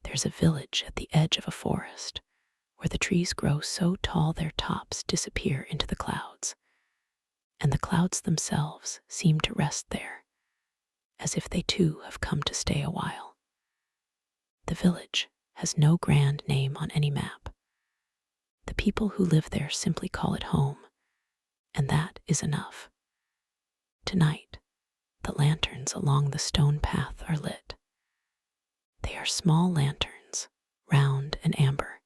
There's a village at the edge of a forest where the trees grow so tall their tops disappear into the clouds, and the clouds themselves seem to rest there, as if they too have come to stay a while. The village has no grand name on any map. The people who live there simply call it home, and that is enough. Tonight, the lanterns along the stone path are lit. They are small lanterns, round and amber,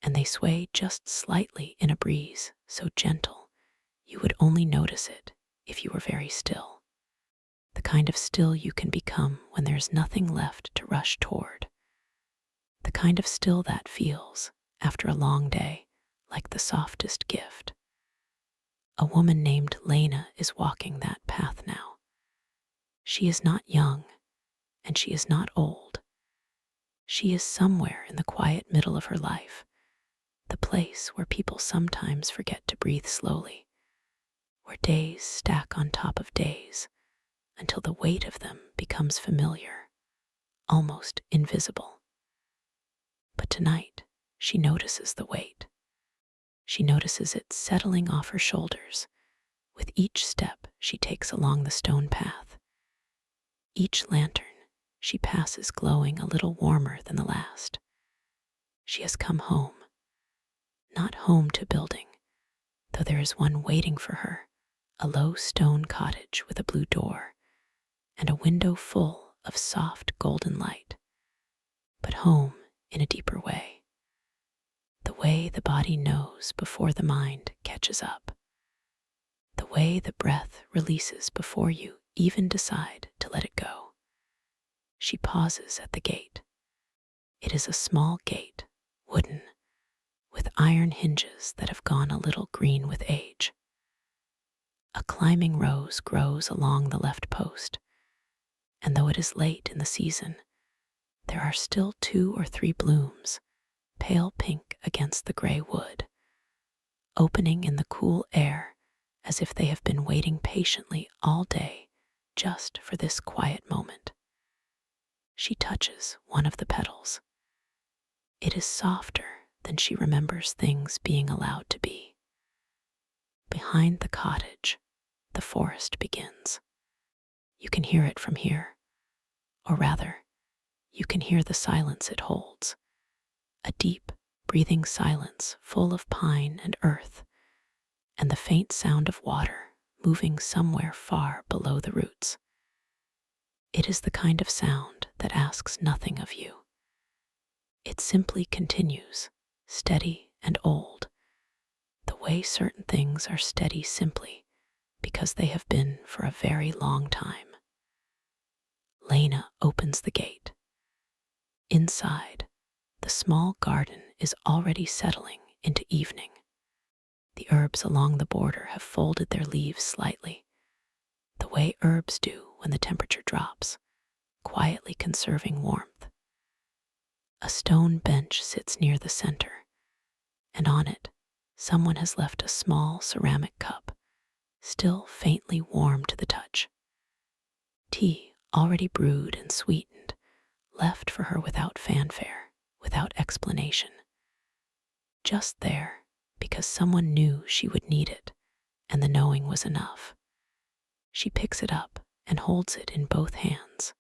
and they sway just slightly in a breeze so gentle you would only notice it if you were very still. The kind of still you can become when there's nothing left to rush toward. The kind of still that feels, after a long day, like the softest gift. A woman named Lena is walking that path now. She is not young, and she is not old. She is somewhere in the quiet middle of her life, the place where people sometimes forget to breathe slowly, where days stack on top of days until the weight of them becomes familiar, almost invisible. But tonight, she notices the weight. She notices it settling off her shoulders with each step she takes along the stone path. Each lantern she passes glowing a little warmer than the last. She has come home, not home to building, though there is one waiting for her, a low stone cottage with a blue door and a window full of soft golden light, but home in a deeper way, the way the body knows before the mind catches up, the way the breath releases before you even decide to let it go. She pauses at the gate. It is a small gate, wooden, with iron hinges that have gone a little green with age. A climbing rose grows along the left post, and though it is late in the season, there are still 2 or 3 blooms, pale pink against the gray wood, opening in the cool air as if they have been waiting patiently all day just for this quiet moment. She touches one of the petals. It is softer than she remembers things being allowed to be. Behind the cottage, the forest begins. You can hear it from here, or rather, you can hear the silence it holds, a deep, breathing silence full of pine and earth, and the faint sound of water moving somewhere far below the roots. It is the kind of sound that asks nothing of you. It simply continues, steady and old, the way certain things are steady simply because they have been for a very long time. Lena opens the gate. Inside, the small garden is already settling into evening. The herbs along the border have folded their leaves slightly, the way herbs do when the temperature drops, quietly conserving warmth. A stone bench sits near the center, and on it, someone has left a small ceramic cup, still faintly warm to the touch. Tea, already brewed and sweetened, left for her without fanfare, without explanation. Just there, because someone knew she would need it, and the knowing was enough. She picks it up and holds it in both hands.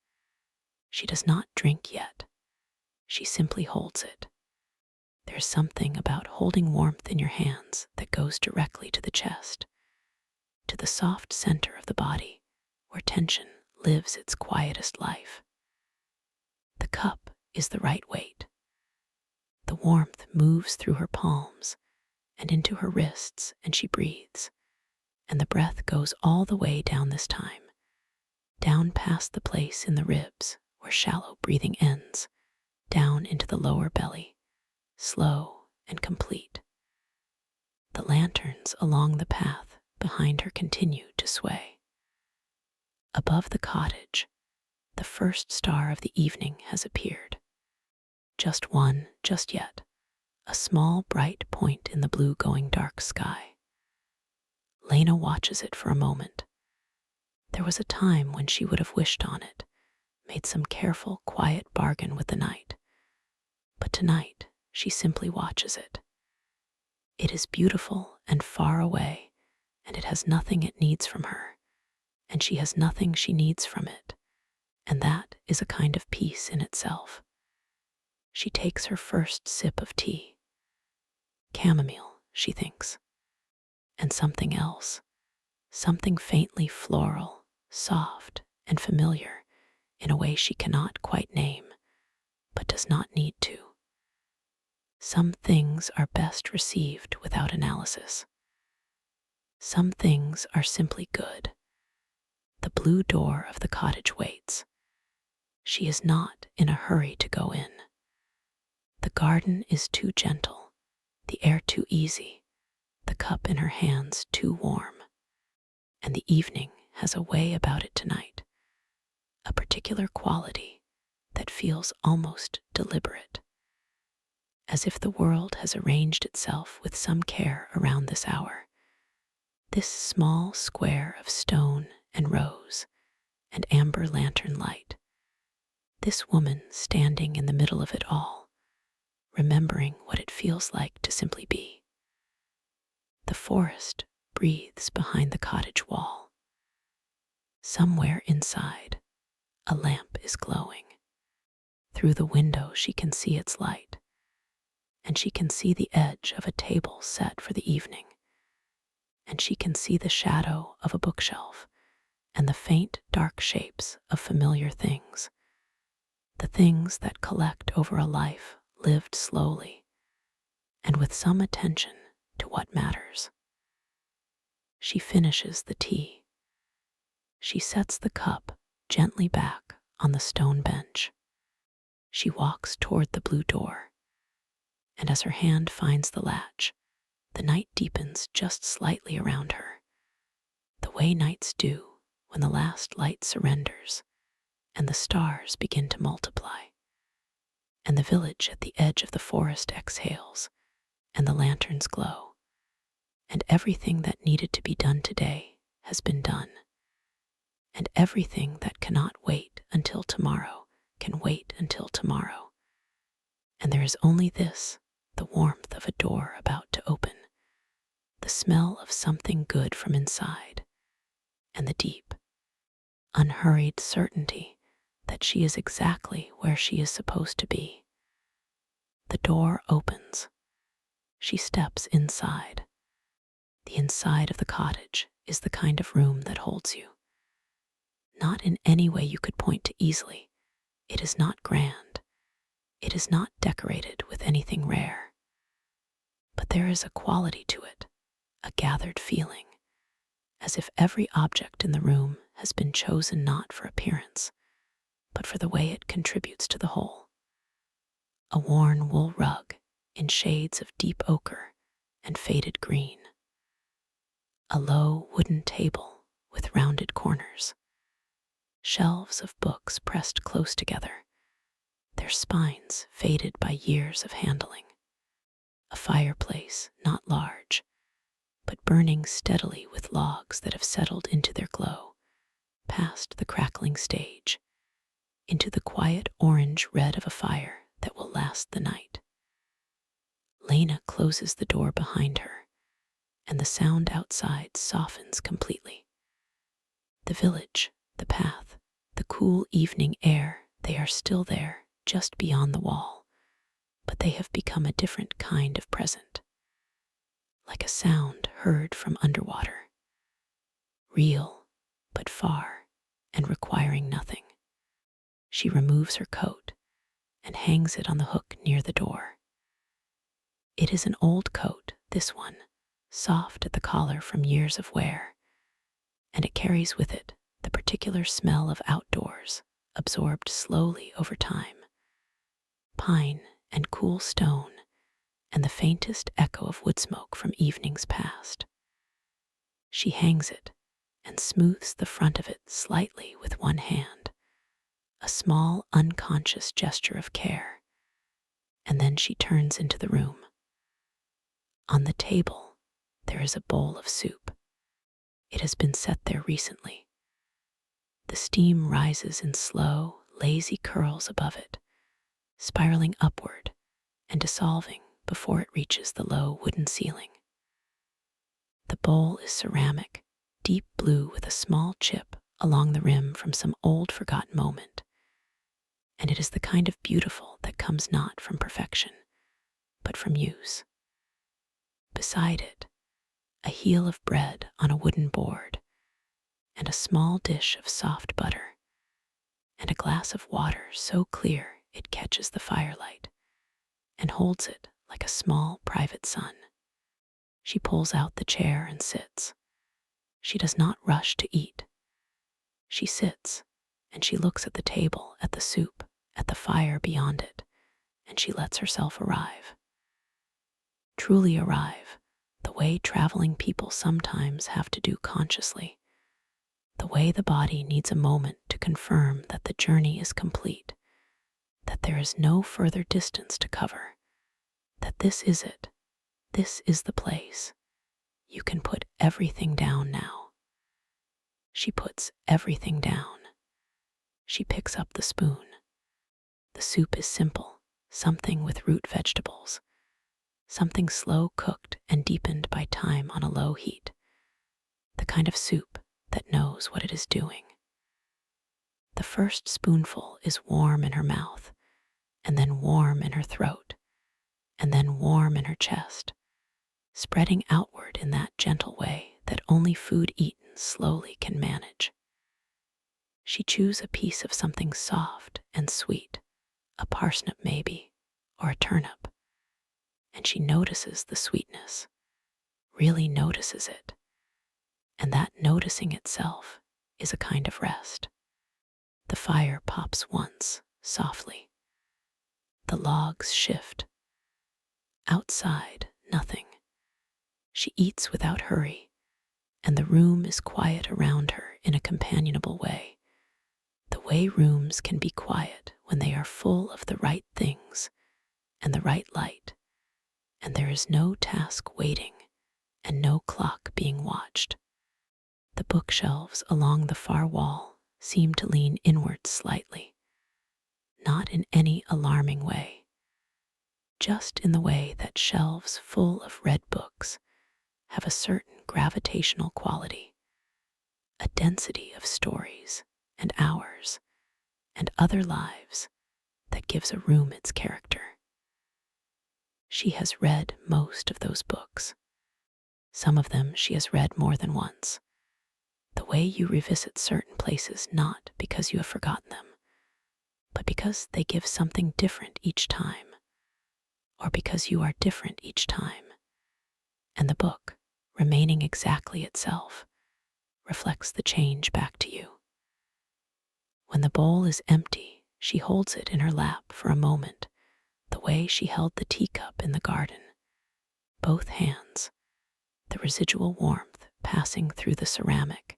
She does not drink yet. She simply holds it. There's something about holding warmth in your hands that goes directly to the chest, to the soft center of the body, where tension lives its quietest life. The cup is the right weight. The warmth moves through her palms and into her wrists, and she breathes, and the breath goes all the way down this time, down past the place in the ribs where shallow breathing ends, down into the lower belly, slow and complete. The lanterns along the path behind her continue to sway. Above the cottage, the first star of the evening has appeared. Just one, just yet, a small bright point in the blue going dark sky. Lena watches it for a moment. There was a time when she would have wished on it, made some careful, quiet bargain with the night, But tonight, she simply watches it. It is beautiful and far away, and it has nothing it needs from her, and she has nothing she needs from it, and that is a kind of peace in itself. She takes her first sip of tea. Chamomile, she thinks, and something else, something faintly floral, soft, and familiar in a way she cannot quite name, but does not need to. Some things are best received without analysis. Some things are simply good. The blue door of the cottage waits. She is not in a hurry to go in. The garden is too gentle, the air too easy, the cup in her hands too warm. And the evening has a way about it tonight, a particular quality that feels almost deliberate, as if the world has arranged itself with some care around this hour. This small square of stone and rose and amber lantern light, this woman standing in the middle of it all, remembering what it feels like to simply be. The forest breathes behind the cottage wall. Somewhere inside, a lamp is glowing. Through the window she can see its light, and she can see the edge of a table set for the evening, and she can see the shadow of a bookshelf and the faint dark shapes of familiar things, the things that collect over a life lived slowly and with some attention to what matters. She finishes the tea. She sets the cup gently back on the stone bench. She walks toward the blue door, and as her hand finds the latch, the night deepens just slightly around her, the way nights do when the last light surrenders and the stars begin to multiply, and the village at the edge of the forest exhales, and the lanterns glow, and everything that needed to be done today has been done, and everything that cannot wait until tomorrow can wait until tomorrow. And there is only this, the warmth of a door about to open, the smell of something good from inside, and the deep, unhurried certainty that she is exactly where she is supposed to be. The door opens. She steps inside. The inside of the cottage is the kind of room that holds you. Not in any way you could point to easily. It is not grand. It is not decorated with anything rare. But there is a quality to it, a gathered feeling, as if every object in the room has been chosen not for appearance, but for the way it contributes to the whole. A worn wool rug in shades of deep ochre and faded green. A low wooden table with rounded corners. Shelves of books pressed close together, their spines faded by years of handling. A fireplace not large, but burning steadily with logs that have settled into their glow, past the crackling stage, into the quiet orange red of a fire that will last the night. Lena closes the door behind her, and the sound outside softens completely. The village, the path, the cool evening air, they are still there, just beyond the wall, but they have become a different kind of present, like a sound heard from underwater, real, but far, and requiring nothing. She removes her coat and hangs it on the hook near the door. It is an old coat, this one, soft at the collar from years of wear, and it carries with it the particular smell of outdoors, absorbed slowly over time. Pine and cool stone, and the faintest echo of wood smoke from evenings past. She hangs it and smooths the front of it slightly with one hand, a small unconscious gesture of care, and then she turns into the room. On the table, there is a bowl of soup. It has been set there recently. The steam rises in slow, lazy curls above it, spiraling upward and dissolving before it reaches the low wooden ceiling. The bowl is ceramic, deep blue with a small chip along the rim from some old forgotten moment, and it is the kind of beautiful that comes not from perfection, but from use. Beside it, a heel of bread on a wooden board, and a small dish of soft butter, and a glass of water so clear it catches the firelight and holds it like a small private sun. She pulls out the chair and sits. She does not rush to eat. She sits, and she looks at the table, at the soup, at the fire beyond it, and she lets herself arrive. Truly arrive, the way traveling people sometimes have to do consciously, the way the body needs a moment to confirm that the journey is complete, that there is no further distance to cover, that this is it, this is the place. You can put everything down now. She puts everything down. She picks up the spoon. The soup is simple, something with root vegetables, something slow cooked and deepened by time on a low heat, the kind of soup that knows what it is doing. The first spoonful is warm in her mouth, and then warm in her throat, and then warm in her chest, spreading outward in that gentle way that only food eaten slowly can manage. She chews a piece of something soft and sweet, a parsnip maybe, or a turnip, and she notices the sweetness, really notices it, and that noticing itself is a kind of rest. The fire pops once, softly. The logs shift. Outside, nothing. She eats without hurry, and the room is quiet around her in a companionable way, the way rooms can be quiet when they are full of the right things and the right light, and there is no task waiting and no clock being watched. The bookshelves along the far wall seem to lean inward slightly, not in any alarming way, just in the way that shelves full of red books have a certain gravitational quality, a density of stories and hours and other lives that gives a room its character. She has read most of those books. Some of them she has read more than once. The way you revisit certain places not because you have forgotten them, but because they give something different each time, or because you are different each time, and the book, remaining exactly itself, reflects the change back to you. When the bowl is empty, she holds it in her lap for a moment, the way she held the teacup in the garden, both hands, the residual warmth passing through the ceramic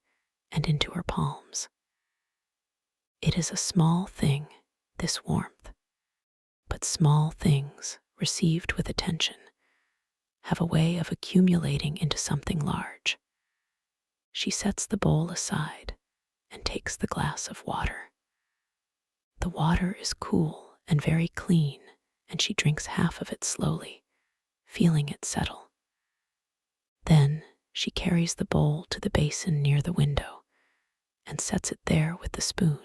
and into her palms. It is a small thing, this warmth, but small things, received with attention, have a way of accumulating into something large. She sets the bowl aside and takes the glass of water. The water is cool and very clean, and she drinks half of it slowly, feeling it settle. Then she carries the bowl to the basin near the window and sets it there with the spoon,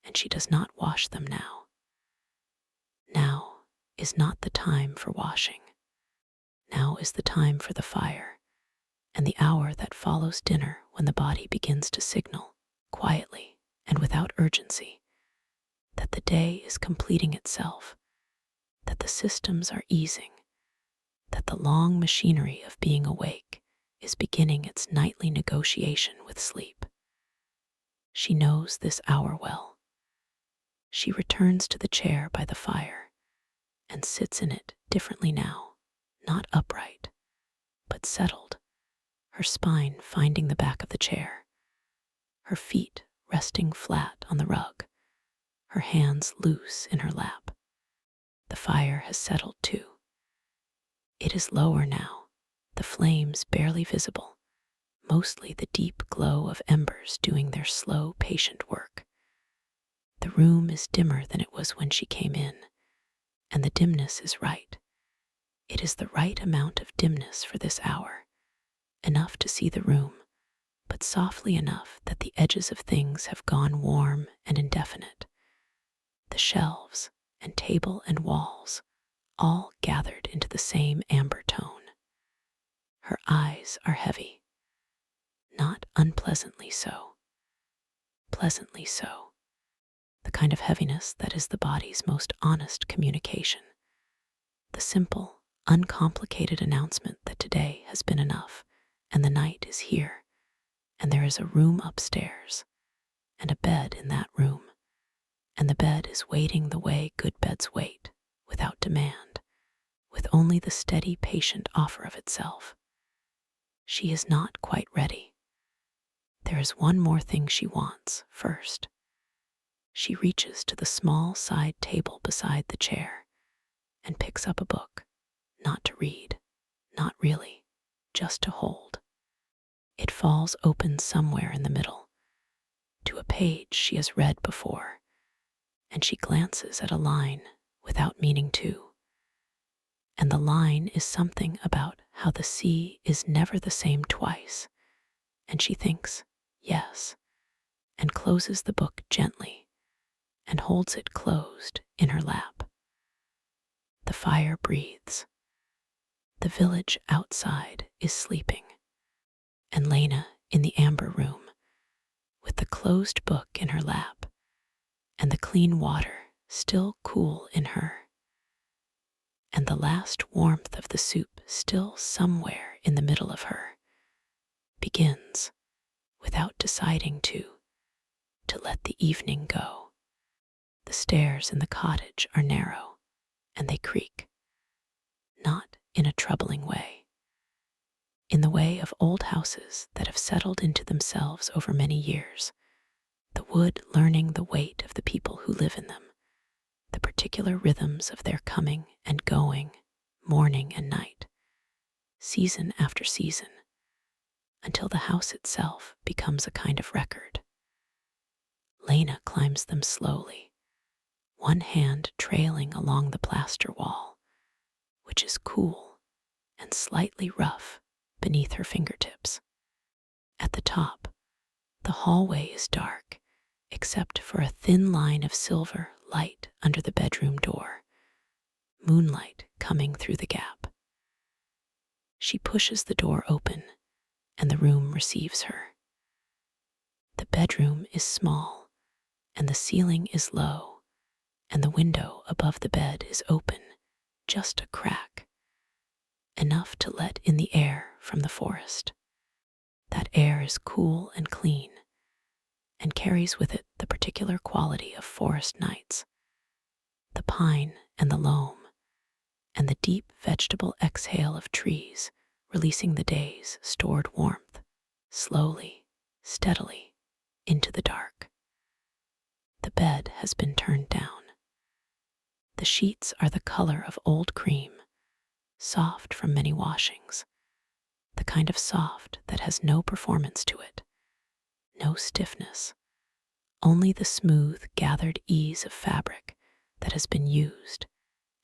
and she does not wash them now. Now is not the time for washing. Now is the time for the fire, and the hour that follows dinner when the body begins to signal, quietly and without urgency, that the day is completing itself, that the systems are easing, that the long machinery of being awake is beginning its nightly negotiation with sleep. She knows this hour well. She returns to the chair by the fire and sits in it differently now, not upright, but settled, her spine finding the back of the chair, her feet resting flat on the rug, her hands loose in her lap. The fire has settled too. It is lower now, the flames barely visible, mostly the deep glow of embers doing their slow, patient work. The room is dimmer than it was when she came in, and the dimness is right. It is the right amount of dimness for this hour, enough to see the room, but softly enough that the edges of things have gone warm and indefinite. The shelves and table and walls, all gathered into the same amber tone. Her eyes are heavy, not unpleasantly so, pleasantly so, the kind of heaviness that is the body's most honest communication, the simple, uncomplicated announcement that today has been enough, and the night is here, and there is a room upstairs, and a bed in that room, and the bed is waiting the way good beds wait, without demand, with only the steady, patient offer of itself. She is not quite ready. There is one more thing she wants first. She reaches to the small side table beside the chair and picks up a book, not to read, not really, just to hold. It falls open somewhere in the middle, to a page she has read before, and she glances at a line without meaning to. And the line is something about how the sea is never the same twice, and she thinks, yes, and closes the book gently and holds it closed in her lap. The fire breathes. The village outside is sleeping, and Lena in the amber room, with the closed book in her lap and the clean water still cool in her, and the last warmth of the soup still somewhere in the middle of her, begins, without deciding to let the evening go. The stairs in the cottage are narrow, and they creak, not in a troubling way, in the way of old houses that have settled into themselves over many years, the wood learning the weight of the people who live in them, the particular rhythms of their coming and going, morning and night, season after season, until the house itself becomes a kind of record. Lena climbs them slowly, one hand trailing along the plaster wall, which is cool and slightly rough beneath her fingertips. At the top, the hallway is dark, except for a thin line of silver light under the bedroom door, moonlight coming through the gap. She pushes the door open, and the room receives her. The bedroom is small, and the ceiling is low, and the window above the bed is open, just a crack, enough to let in the air from the forest. That air is cool and clean, and carries with it the particular quality of forest nights, the pine and the loam, and the deep vegetable exhale of trees releasing the day's stored warmth, slowly, steadily, into the dark. The bed has been turned down. The sheets are the color of old cream, soft from many washings, the kind of soft that has no performance to it, no stiffness, only the smooth, gathered ease of fabric that has been used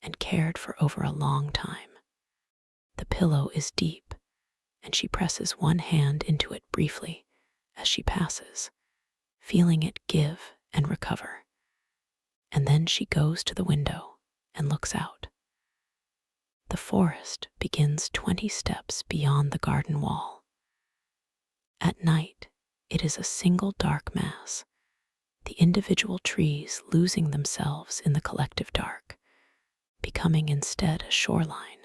and cared for over a long time. The pillow is deep, and she presses one hand into it briefly as she passes, feeling it give and recover. And then she goes to the window and looks out. The forest begins 20 steps beyond the garden wall. At night, it is a single dark mass, the individual trees losing themselves in the collective dark, becoming instead a shoreline,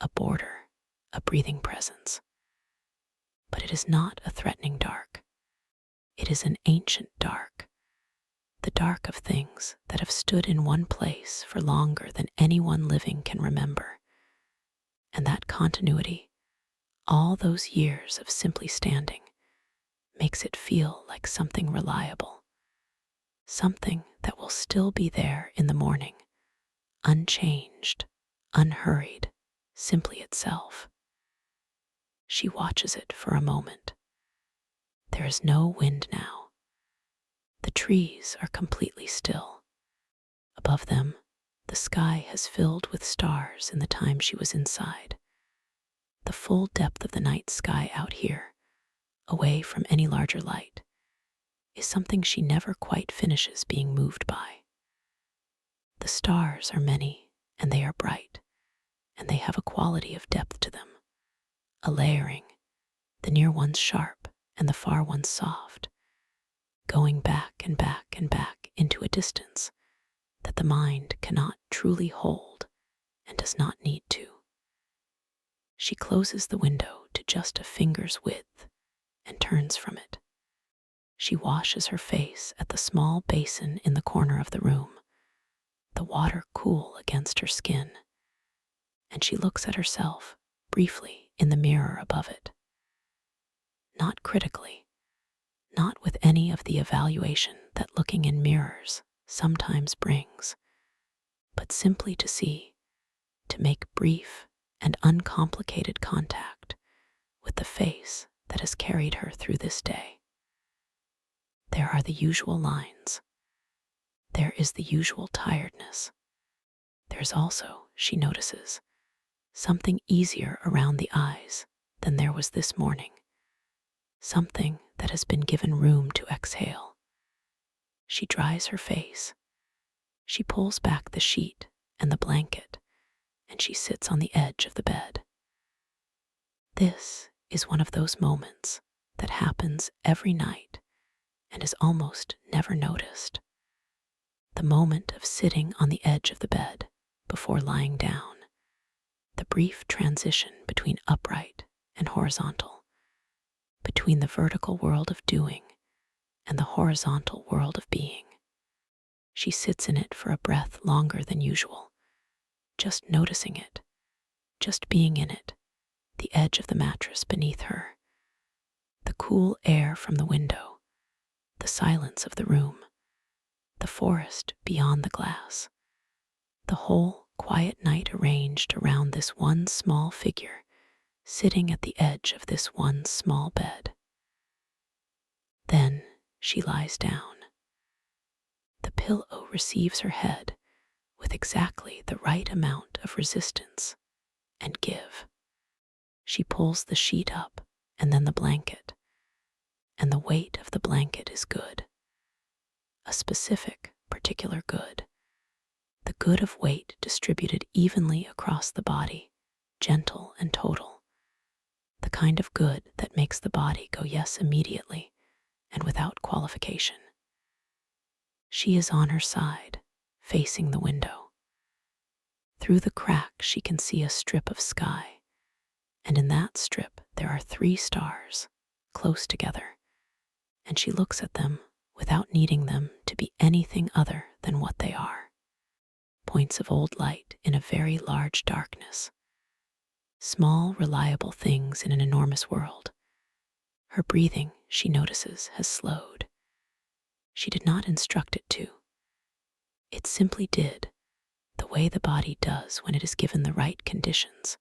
a border, a breathing presence. But it is not a threatening dark. It is an ancient dark, the dark of things that have stood in one place for longer than anyone living can remember. And that continuity, all those years of simply standing, makes it feel like something reliable, something that will still be there in the morning, unchanged, unhurried, simply itself. She watches it for a moment. There is no wind now. The trees are completely still. Above them, The sky has filled with stars in the time she was inside. The full depth of the night sky out here, away from any larger light, is something she never quite finishes being moved by. The stars are many, and they are bright, and they have a quality of depth to them, a layering, the near ones sharp and the far ones soft, going back and back and back into a distance that the mind cannot truly hold and does not need to. She closes the window to just a finger's width and turns from it. She washes her face at the small basin in the corner of the room, the water cool against her skin, and she looks at herself briefly in the mirror above it. Not critically, not with any of the evaluation that looking in mirrors sometimes brings, but simply to see, to make brief and uncomplicated contact with the face that has carried her through this day. There are the usual lines. There is the usual tiredness. There's also, she notices, something easier around the eyes than there was this morning, something that has been given room to exhale. She dries her face. She pulls back the sheet and the blanket, and she sits on the edge of the bed. This is one of those moments that happens every night and is almost never noticed. The moment of sitting on the edge of the bed before lying down, the brief transition between upright and horizontal, between the vertical world of doing and the horizontal world of being. She sits in it for a breath longer than usual, just noticing it, just being in it, the edge of the mattress beneath her, the cool air from the window, the silence of the room, the forest beyond the glass, the whole quiet night arranged around this one small figure sitting at the edge of this one small bed. Then she lies down. The pillow receives her head with exactly the right amount of resistance and give. She pulls the sheet up and then the blanket, and the weight of the blanket is good. A specific, particular good. The good of weight distributed evenly across the body, gentle and total. The kind of good that makes the body go yes immediately and without qualification. She is on her side, facing the window. Through the crack she can see a strip of sky, and in that strip there are 3 stars, close together, and she looks at them without needing them to be anything other than what they are. Points of old light in a very large darkness. Small, reliable things in an enormous world. Her breathing, she notices, has slowed. She did not instruct it to. It simply did, the way the body does when it is given the right conditions,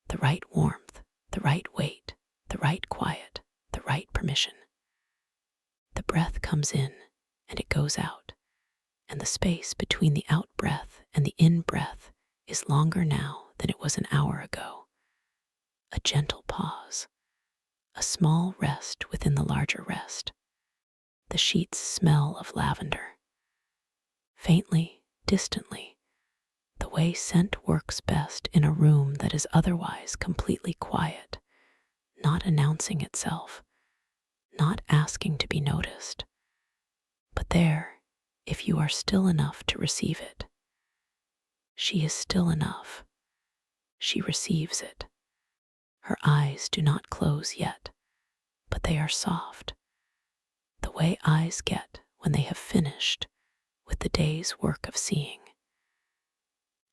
the right warmth, the right weight, the right quiet, the right permission. The breath comes in and it goes out, and the space between the out breath and the in breath is longer now than it was an hour ago. A gentle pause, a small rest within the larger rest. The sheets smell of lavender. Faintly, distantly, the way scent works best in a room that is otherwise completely quiet, not announcing itself, not asking to be noticed, but there, if you are still enough to receive it. She is still enough. She receives it. Her eyes do not close yet, but they are soft, the way eyes get when they have finished with the day's work of seeing,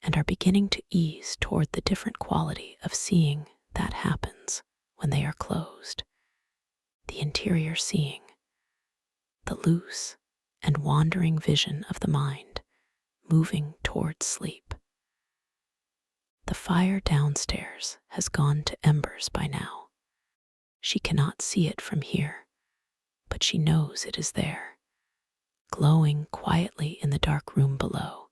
and are beginning to ease toward the different quality of seeing that happens when they are closed. The interior seeing, the loose and wandering vision of the mind moving toward sleep. The fire downstairs has gone to embers by now. She cannot see it from here, but she knows it is there, glowing quietly in the dark room below,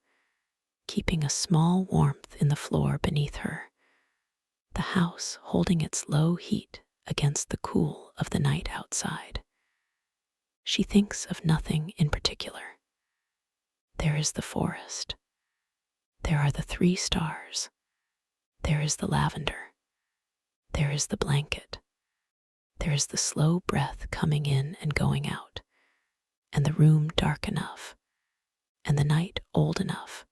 keeping a small warmth in the floor beneath her, the house holding its low heat against the cool of the night outside. She thinks of nothing in particular. There is the forest. There are the 3 stars. There is the lavender. There is the blanket. There is the slow breath coming in and going out, and the room dark enough, and the night old enough,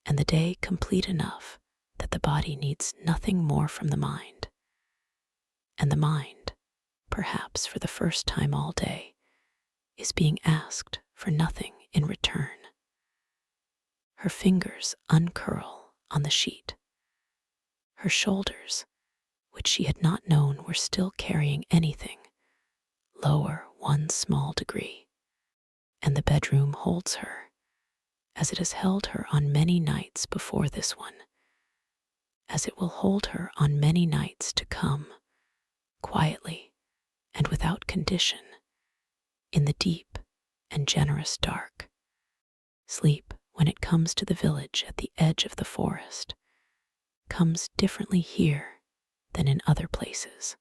and the day complete enough that the body needs nothing more from the mind. And the mind, perhaps for the first time all day, is being asked for nothing in return. Her fingers uncurl on the sheet. Her shoulders, which she had not known were still carrying anything, lower one small degree. And the bedroom holds her, as it has held her on many nights before this one, as it will hold her on many nights to come, quietly and without condition, in the deep and generous dark. Sleep, when it comes to the village at the edge of the forest, comes differently here than in other places.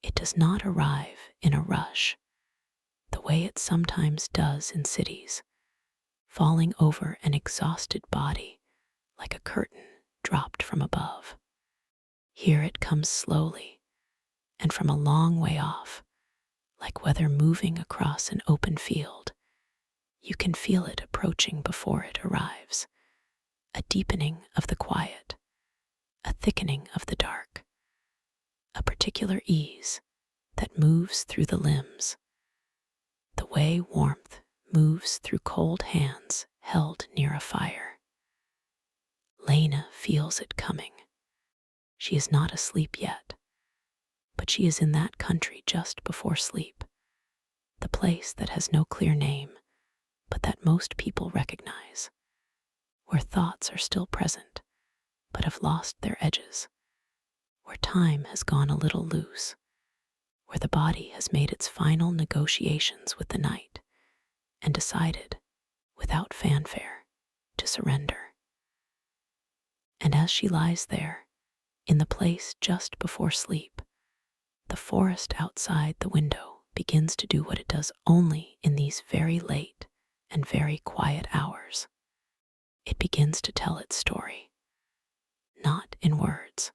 It does not arrive in a rush, the way it sometimes does in cities, falling over an exhausted body like a curtain dropped from above. Here it comes slowly and from a long way off, like weather moving across an open field. You can feel it approaching before it arrives, a deepening of the quiet, a thickening of the dark, a particular ease that moves through the limbs, the way warmth moves through cold hands held near a fire. Lena feels it coming. She is not asleep yet, but she is in that country just before sleep, the place that has no clear name, but that most people recognize, where thoughts are still present, but have lost their edges, where time has gone a little loose, where the body has made its final negotiations with the night and decided, without fanfare, to surrender. And as she lies there, in the place just before sleep, the forest outside the window begins to do what it does only in these very late and very quiet hours. It begins to tell its story, not in words.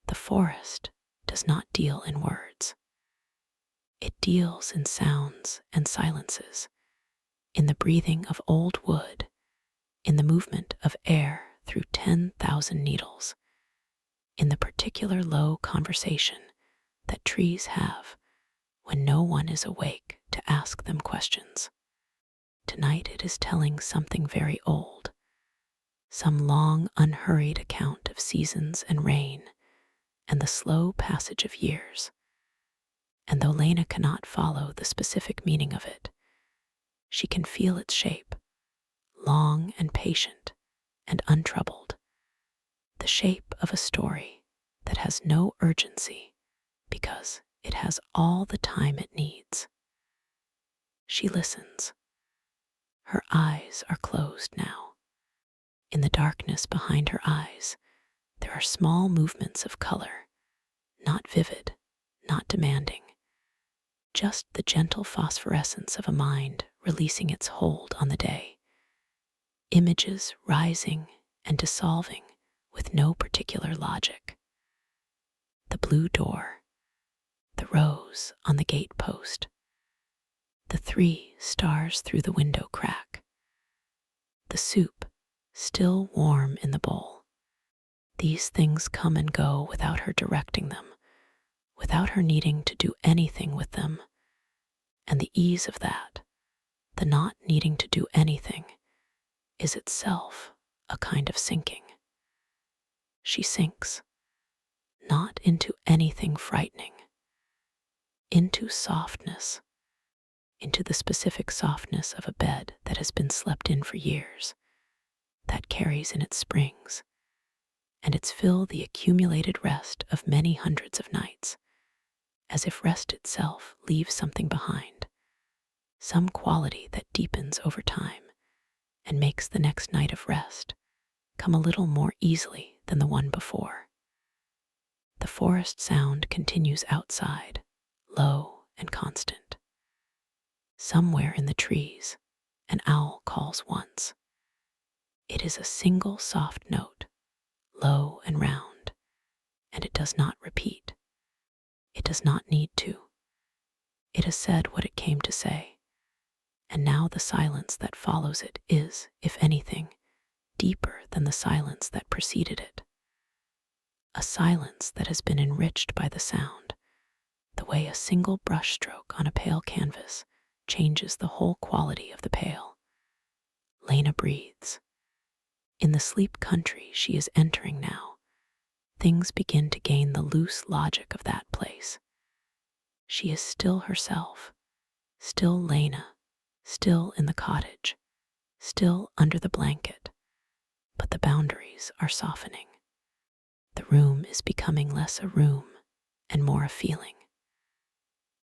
The forest does not deal in words. It deals in sounds and silences, in the breathing of old wood, in the movement of air through 10,000 needles, in the particular low conversation that trees have when no one is awake to ask them questions. Tonight it is telling something very old, some long, unhurried account of seasons and rain and the slow passage of years. And though Lena cannot follow the specific meaning of it, she can feel its shape, long and patient and untroubled, the shape of a story that has no urgency because it has all the time it needs. She listens. Her eyes are closed now. In the darkness behind her eyes, there are small movements of color, not vivid, not demanding, just the gentle phosphorescence of a mind releasing its hold on the day. Images rising and dissolving with no particular logic. The blue door, the rose on the gate post, the 3 stars through the window crack, the soup still warm in the bowl. These things come and go without her directing them, without her needing to do anything with them. And the ease of that, the not needing to do anything, is itself a kind of sinking. She sinks, not into anything frightening, into softness, into the specific softness of a bed that has been slept in for years, that carries in its springs and its fill the accumulated rest of many hundreds of nights, as if rest itself leaves something behind, some quality that deepens over time and makes the next night of rest come a little more easily than the one before. The forest sound continues outside, low and constant. Somewhere in the trees, an owl calls once. It is a single soft note, low and round, and it does not repeat. It does not need to. It has said what it came to say, and now the silence that follows it is, if anything, deeper than the silence that preceded it. A silence that has been enriched by the sound, the way a single brushstroke on a pale canvas changes the whole quality of the pale. Lena breathes. In the sleep country she is entering now, things begin to gain the loose logic of that place. She is still herself, still Lena, still in the cottage, still under the blanket, but the boundaries are softening. The room is becoming less a room and more a feeling.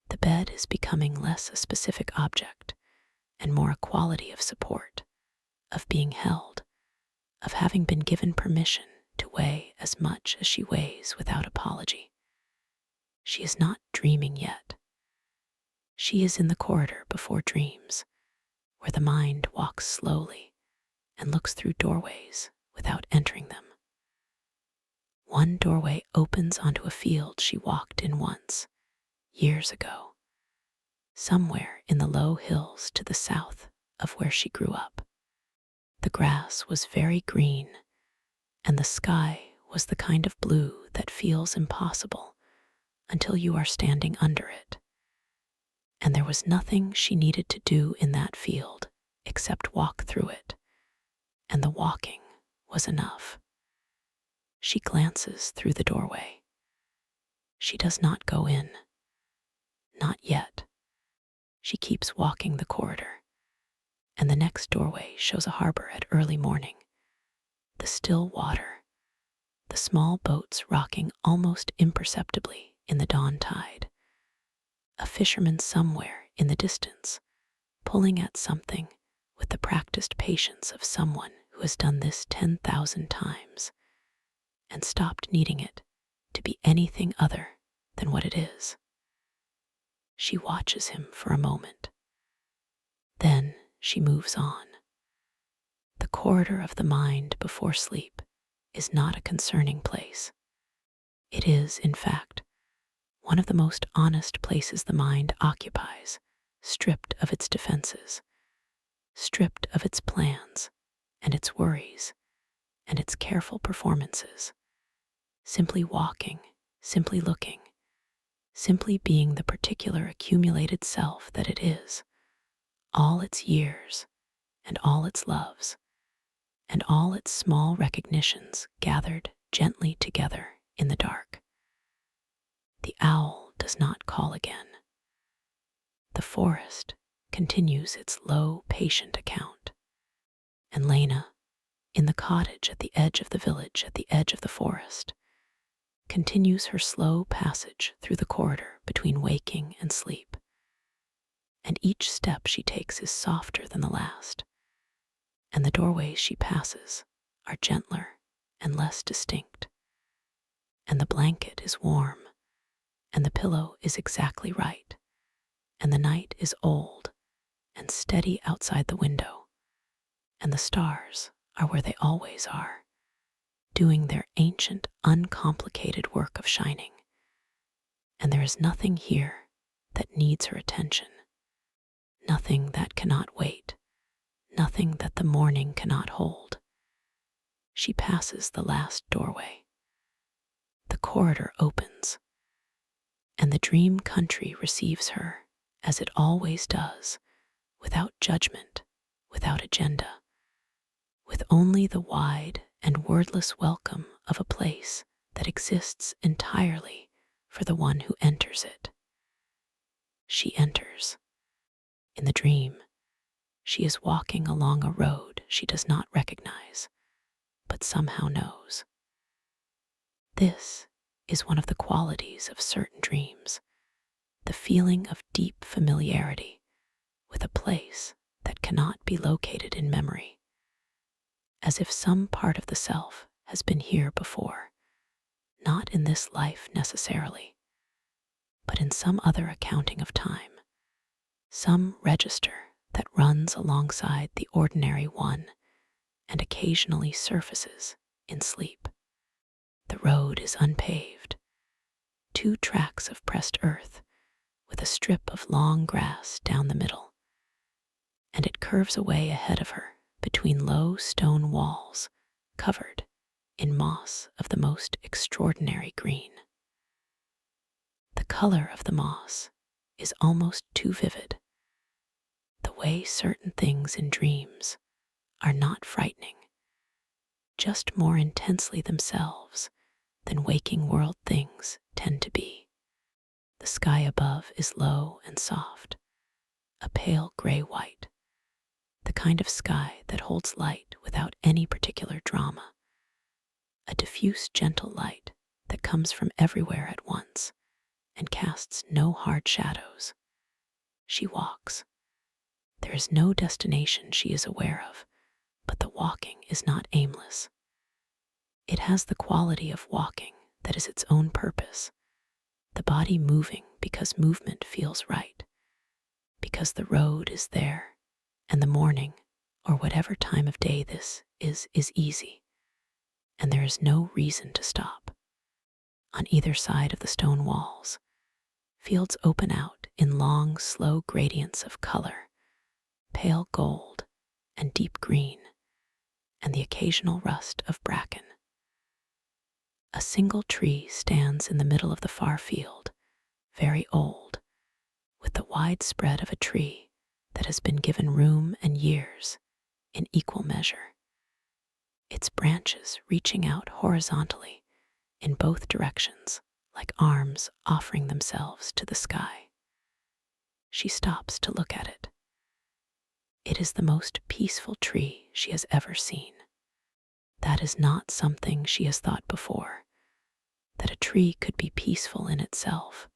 The bed is becoming less a specific object and more a quality of support, of being held, of having been given permission to weigh as much as she weighs without apology. She is not dreaming yet. She is in the corridor before dreams, where the mind walks slowly and looks through doorways without entering them. One doorway opens onto a field she walked in once, years ago, somewhere in the low hills to the south of where she grew up. The grass was very green, and the sky was the kind of blue that feels impossible until you are standing under it. And there was nothing she needed to do in that field except walk through it, and the walking was enough. She glances through the doorway. She does not go in. Not yet. She keeps walking the corridor, and the next doorway shows a harbor at early morning. The still water, the small boats rocking almost imperceptibly in the dawn tide. A fisherman somewhere in the distance, pulling at something with the practiced patience of someone who has done this 10,000 times and stopped needing it to be anything other than what it is. She watches him for a moment. Then she moves on. The corridor of the mind before sleep is not a concerning place. It is, in fact, one of the most honest places the mind occupies, stripped of its defenses, stripped of its plans and its worries and its careful performances, simply walking, simply looking, simply being the particular accumulated self that it is, all its years and all its loves and all its small recognitions gathered gently together in the dark. The owl does not call again. The forest continues its low, patient account. And Lena, in the cottage at the edge of the village, at the edge of the forest, continues her slow passage through the corridor between waking and sleep. And each step she takes is softer than the last, and the doorways she passes are gentler and less distinct. And the blanket is warm, and the pillow is exactly right, and the night is old and steady outside the window, and the stars are where they always are, doing their ancient, uncomplicated work of shining. And there is nothing here that needs her attention, nothing that cannot wait, nothing that the morning cannot hold. She passes the last doorway. The corridor opens, and the dream country receives her, as it always does, without judgment, without agenda, with only the wide and wordless welcome of a place that exists entirely for the one who enters it. She enters. In the dream, she is walking along a road she does not recognize, but somehow knows. This is one of the qualities of certain dreams, the feeling of deep familiarity with a place that cannot be located in memory. as if some part of the self has been here before, not in this life necessarily, but in some other accounting of time, some register that runs alongside the ordinary one and occasionally surfaces in sleep. The road is unpaved, 2 tracks of pressed earth with a strip of long grass down the middle, and it curves away ahead of her between low stone walls covered in moss of the most extraordinary green. The color of the moss is almost too vivid, the way certain things in dreams are not frightening, just more intensely themselves than waking world things tend to be. The sky above is low and soft, a pale gray-white, the kind of sky that holds light without any particular drama, a diffuse gentle light that comes from everywhere at once and casts no hard shadows. She walks. There is no destination she is aware of, but the walking is not aimless. It has the quality of walking that is its own purpose, the body moving because movement feels right, because the road is there, and the morning, or whatever time of day this is easy, and there is no reason to stop. On either side of the stone walls, fields open out in long, slow gradients of color, pale gold and deep green, and the occasional rust of bracken. A single tree stands in the middle of the far field, very old, with the wide spread of a tree that has been given room and years in equal measure, its branches reaching out horizontally in both directions like arms offering themselves to the sky. She stops to look at it. It is the most peaceful tree she has ever seen. That is not something she has thought before, that a tree could be peaceful in itself,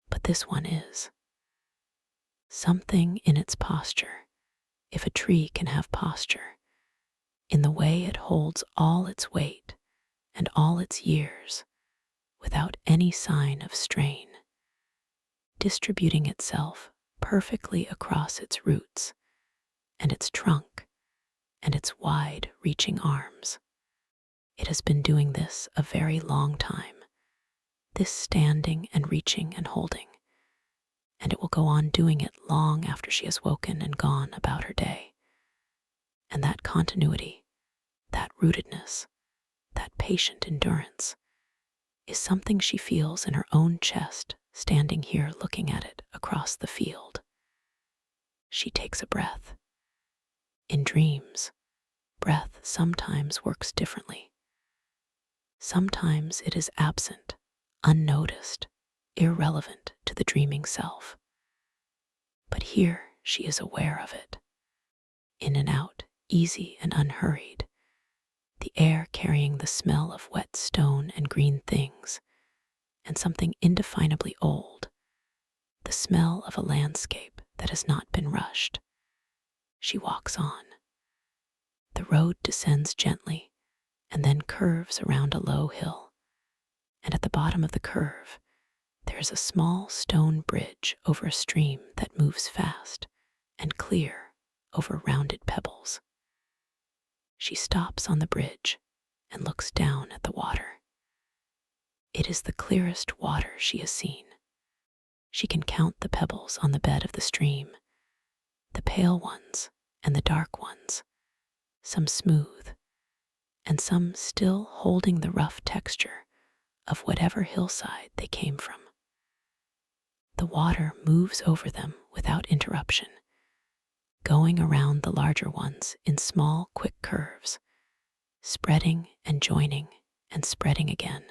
but this one is. Something in its posture, if a tree can have posture, in the way it holds all its weight and all its years without any sign of strain, distributing itself perfectly across its roots and its trunk and its wide-reaching arms. It has been doing this a very long time, this standing and reaching and holding, and it will go on doing it long after she has woken and gone about her day. And that continuity, that rootedness, that patient endurance is something she feels in her own chest standing here looking at it across the field. She takes a breath. In dreams, breath sometimes works differently. Sometimes it is absent, unnoticed, irrelevant to the dreaming self. But here she is aware of it. In and out, easy and unhurried, the air carrying the smell of wet stone and green things, and something indefinably old, the smell of a landscape that has not been rushed. She walks on. The road descends gently and then curves around a low hill, and at the bottom of the curve, there is a small stone bridge over a stream that moves fast and clear over rounded pebbles. She stops on the bridge and looks down at the water. It is the clearest water she has seen. She can count the pebbles on the bed of the stream, the pale ones and the dark ones, some smooth, and some still holding the rough texture of whatever hillside they came from. The water moves over them without interruption, going around the larger ones in small, quick curves, spreading and joining and spreading again,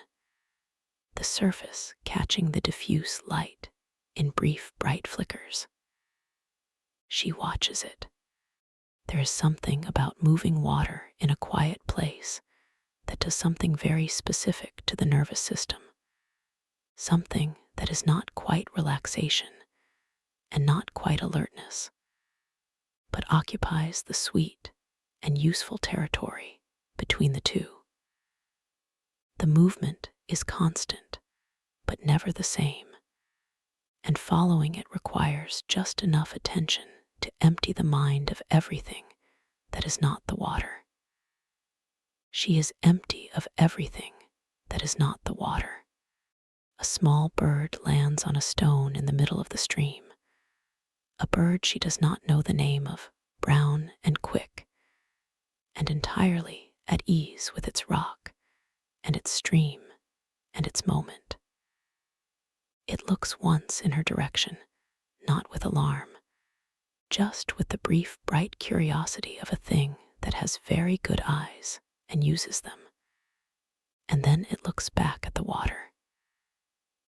the surface catching the diffuse light in brief, bright flickers. She watches it. There is something about moving water in a quiet place that does something very specific to the nervous system, something that is not quite relaxation and not quite alertness, but occupies the sweet and useful territory between the two. The movement is constant, but never the same, and following it requires just enough attention to empty the mind of everything that is not the water. She is empty of everything that is not the water. A small bird lands on a stone in the middle of the stream, a bird she does not know the name of, brown and quick, and entirely at ease with its rock and its stream and its moment. It looks once in her direction, not with alarm, just with the brief, bright curiosity of a thing that has very good eyes and uses them. And then it looks back at the water.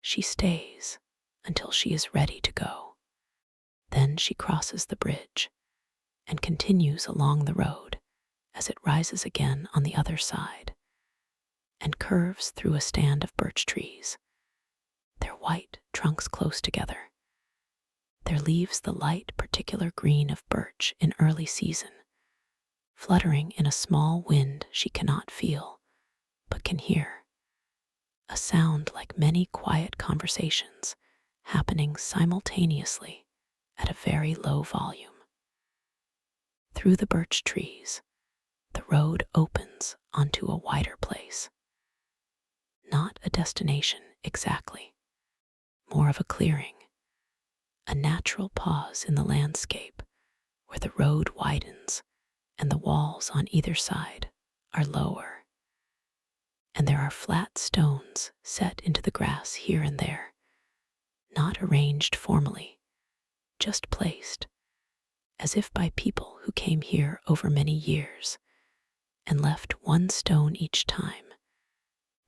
She stays until she is ready to go. Then she crosses the bridge and continues along the road as it rises again on the other side and curves through a stand of birch trees, their white trunks close together, their leaves the light particular green of birch in early season, fluttering in a small wind she cannot feel but can hear, a sound like many quiet conversations happening simultaneously at a very low volume. Through the birch trees, the road opens onto a wider place. Not a destination exactly, more of a clearing, a natural pause in the landscape where the road widens and the walls on either side are lower, and there are flat stones set into the grass here and there, not arranged formally, just placed, as if by people who came here over many years and left one stone each time,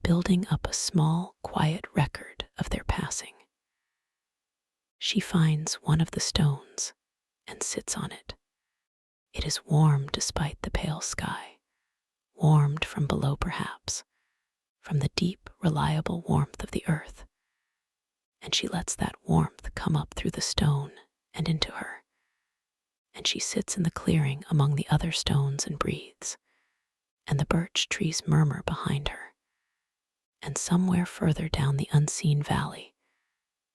building up a small, quiet record of their passing. She finds one of the stones and sits on it. It is warm despite the pale sky, warmed from below perhaps, from the deep, reliable warmth of the earth. And she lets that warmth come up through the stone and into her. And she sits in the clearing among the other stones and breathes, and the birch trees murmur behind her. And somewhere further down the unseen valley,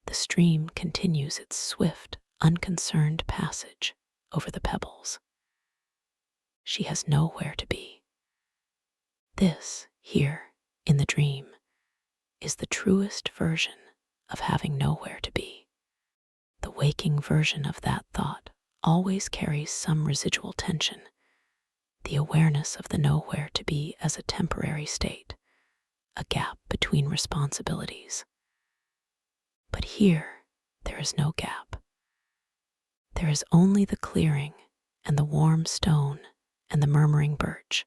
the stream continues its swift, unconcerned passage over the pebbles. She has nowhere to be. This, here, in the dream, is the truest version of having nowhere to be. The waking version of that thought always carries some residual tension, the awareness of the nowhere to be as a temporary state, a gap between responsibilities. But here, there is no gap. There is only the clearing and the warm stone and the murmuring birch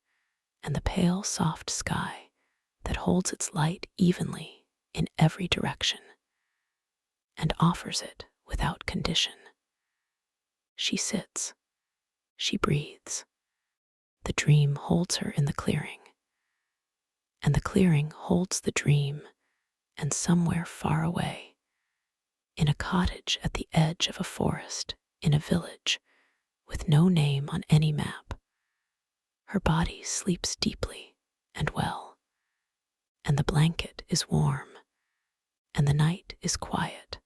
and the pale, soft sky that holds its light evenly in every direction and offers it without condition. She sits, she breathes. The dream holds her in the clearing, and the clearing holds the dream, and somewhere far away, in a cottage at the edge of a forest, in a village, with no name on any map, her body sleeps deeply and well, and the blanket is warm, and the night is quiet,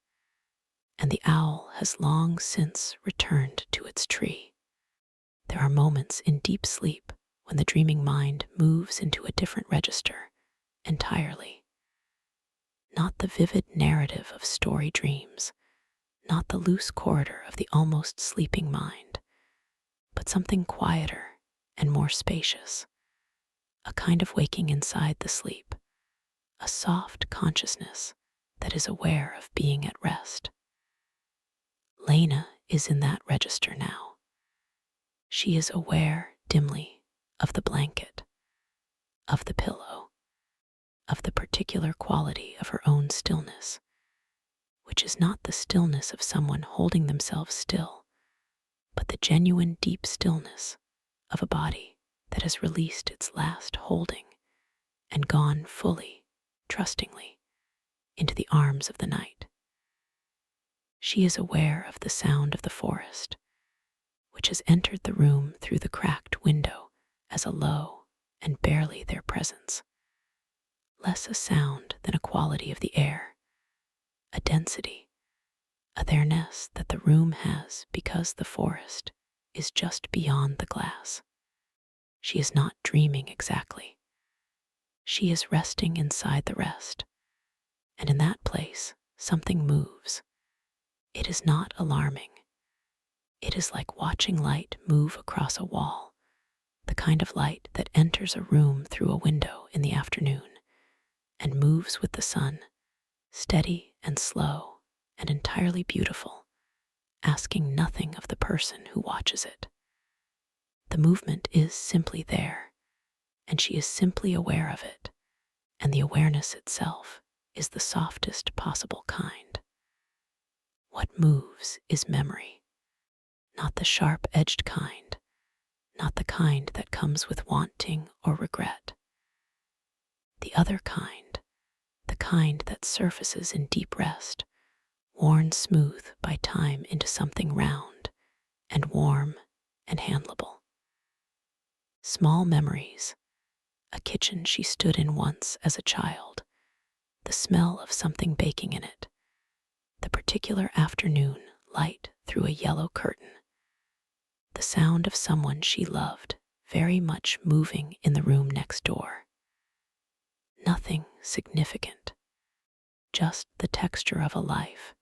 and the owl has long since returned to its tree. There are moments in deep sleep when the dreaming mind moves into a different register entirely. Not the vivid narrative of story dreams, not the loose corridor of the almost sleeping mind, but something quieter and more spacious, a kind of waking inside the sleep, a soft consciousness that is aware of being at rest. Lena is in that register now. She is aware dimly of the blanket, of the pillow, of the particular quality of her own stillness, which is not the stillness of someone holding themselves still, but the genuine deep stillness of a body that has released its last holding and gone fully, trustingly, into the arms of the night. She is aware of the sound of the forest, which has entered the room through the cracked window as a low and barely their presence, less a sound than a quality of the air, a density, a there-ness that the room has because the forest is just beyond the glass. She is not dreaming exactly. She is resting inside the rest, and in that place something moves. It is not alarming. It is like watching light move across a wall, the kind of light that enters a room through a window in the afternoon and moves with the sun, steady and slow and entirely beautiful, asking nothing of the person who watches it. The movement is simply there, and she is simply aware of it, and the awareness itself is the softest possible kind. What moves is memory, not the sharp-edged kind, not the kind that comes with wanting or regret. The other kind, the kind that surfaces in deep rest, worn smooth by time into something round and warm and handleable. Small memories, a kitchen she stood in once as a child, the smell of something baking in it, the particular afternoon light through a yellow curtain, the sound of someone she loved very much moving in the room next door. Nothing significant, just the texture of a life,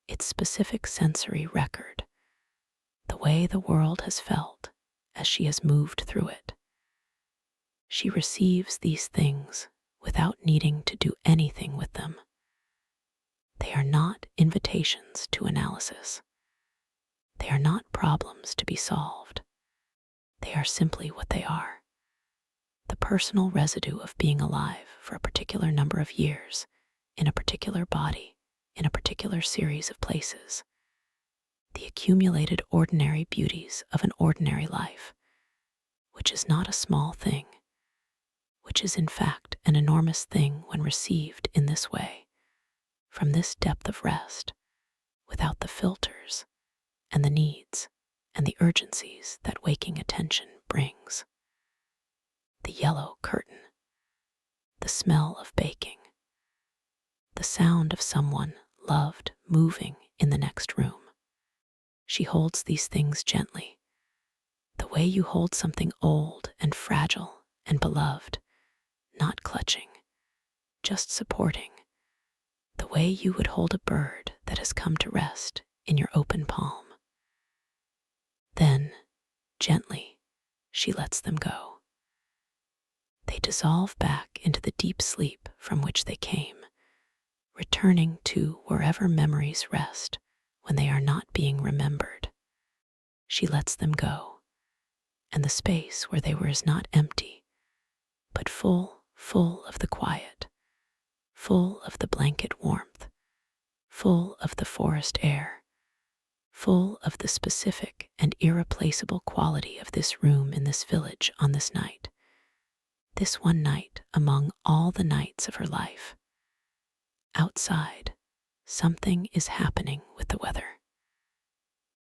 its specific sensory record, the way the world has felt as she has moved through it. She receives these things without needing to do anything with them. They are not invitations to analysis. They are not problems to be solved. They are simply what they are. The personal residue of being alive for a particular number of years, in a particular body, in a particular series of places. The accumulated ordinary beauties of an ordinary life, which is not a small thing, which is in fact an enormous thing when received in this way, from this depth of rest, without the filters and the needs and the urgencies that waking attention brings. The yellow curtain, the smell of baking, the sound of someone loved moving in the next room. She holds these things gently, the way you hold something old and fragile and beloved, not clutching, just supporting, the way you would hold a bird that has come to rest in your open palm. Then, gently, she lets them go. They dissolve back into the deep sleep from which they came, returning to wherever memories rest when they are not being remembered. She lets them go, and the space where they were is not empty, but full of the quiet, full of the blanket warmth, full of the forest air, full of the specific and irreplaceable quality of this room in this village on this night, this one night among all the nights of her life. Outside, something is happening with the weather.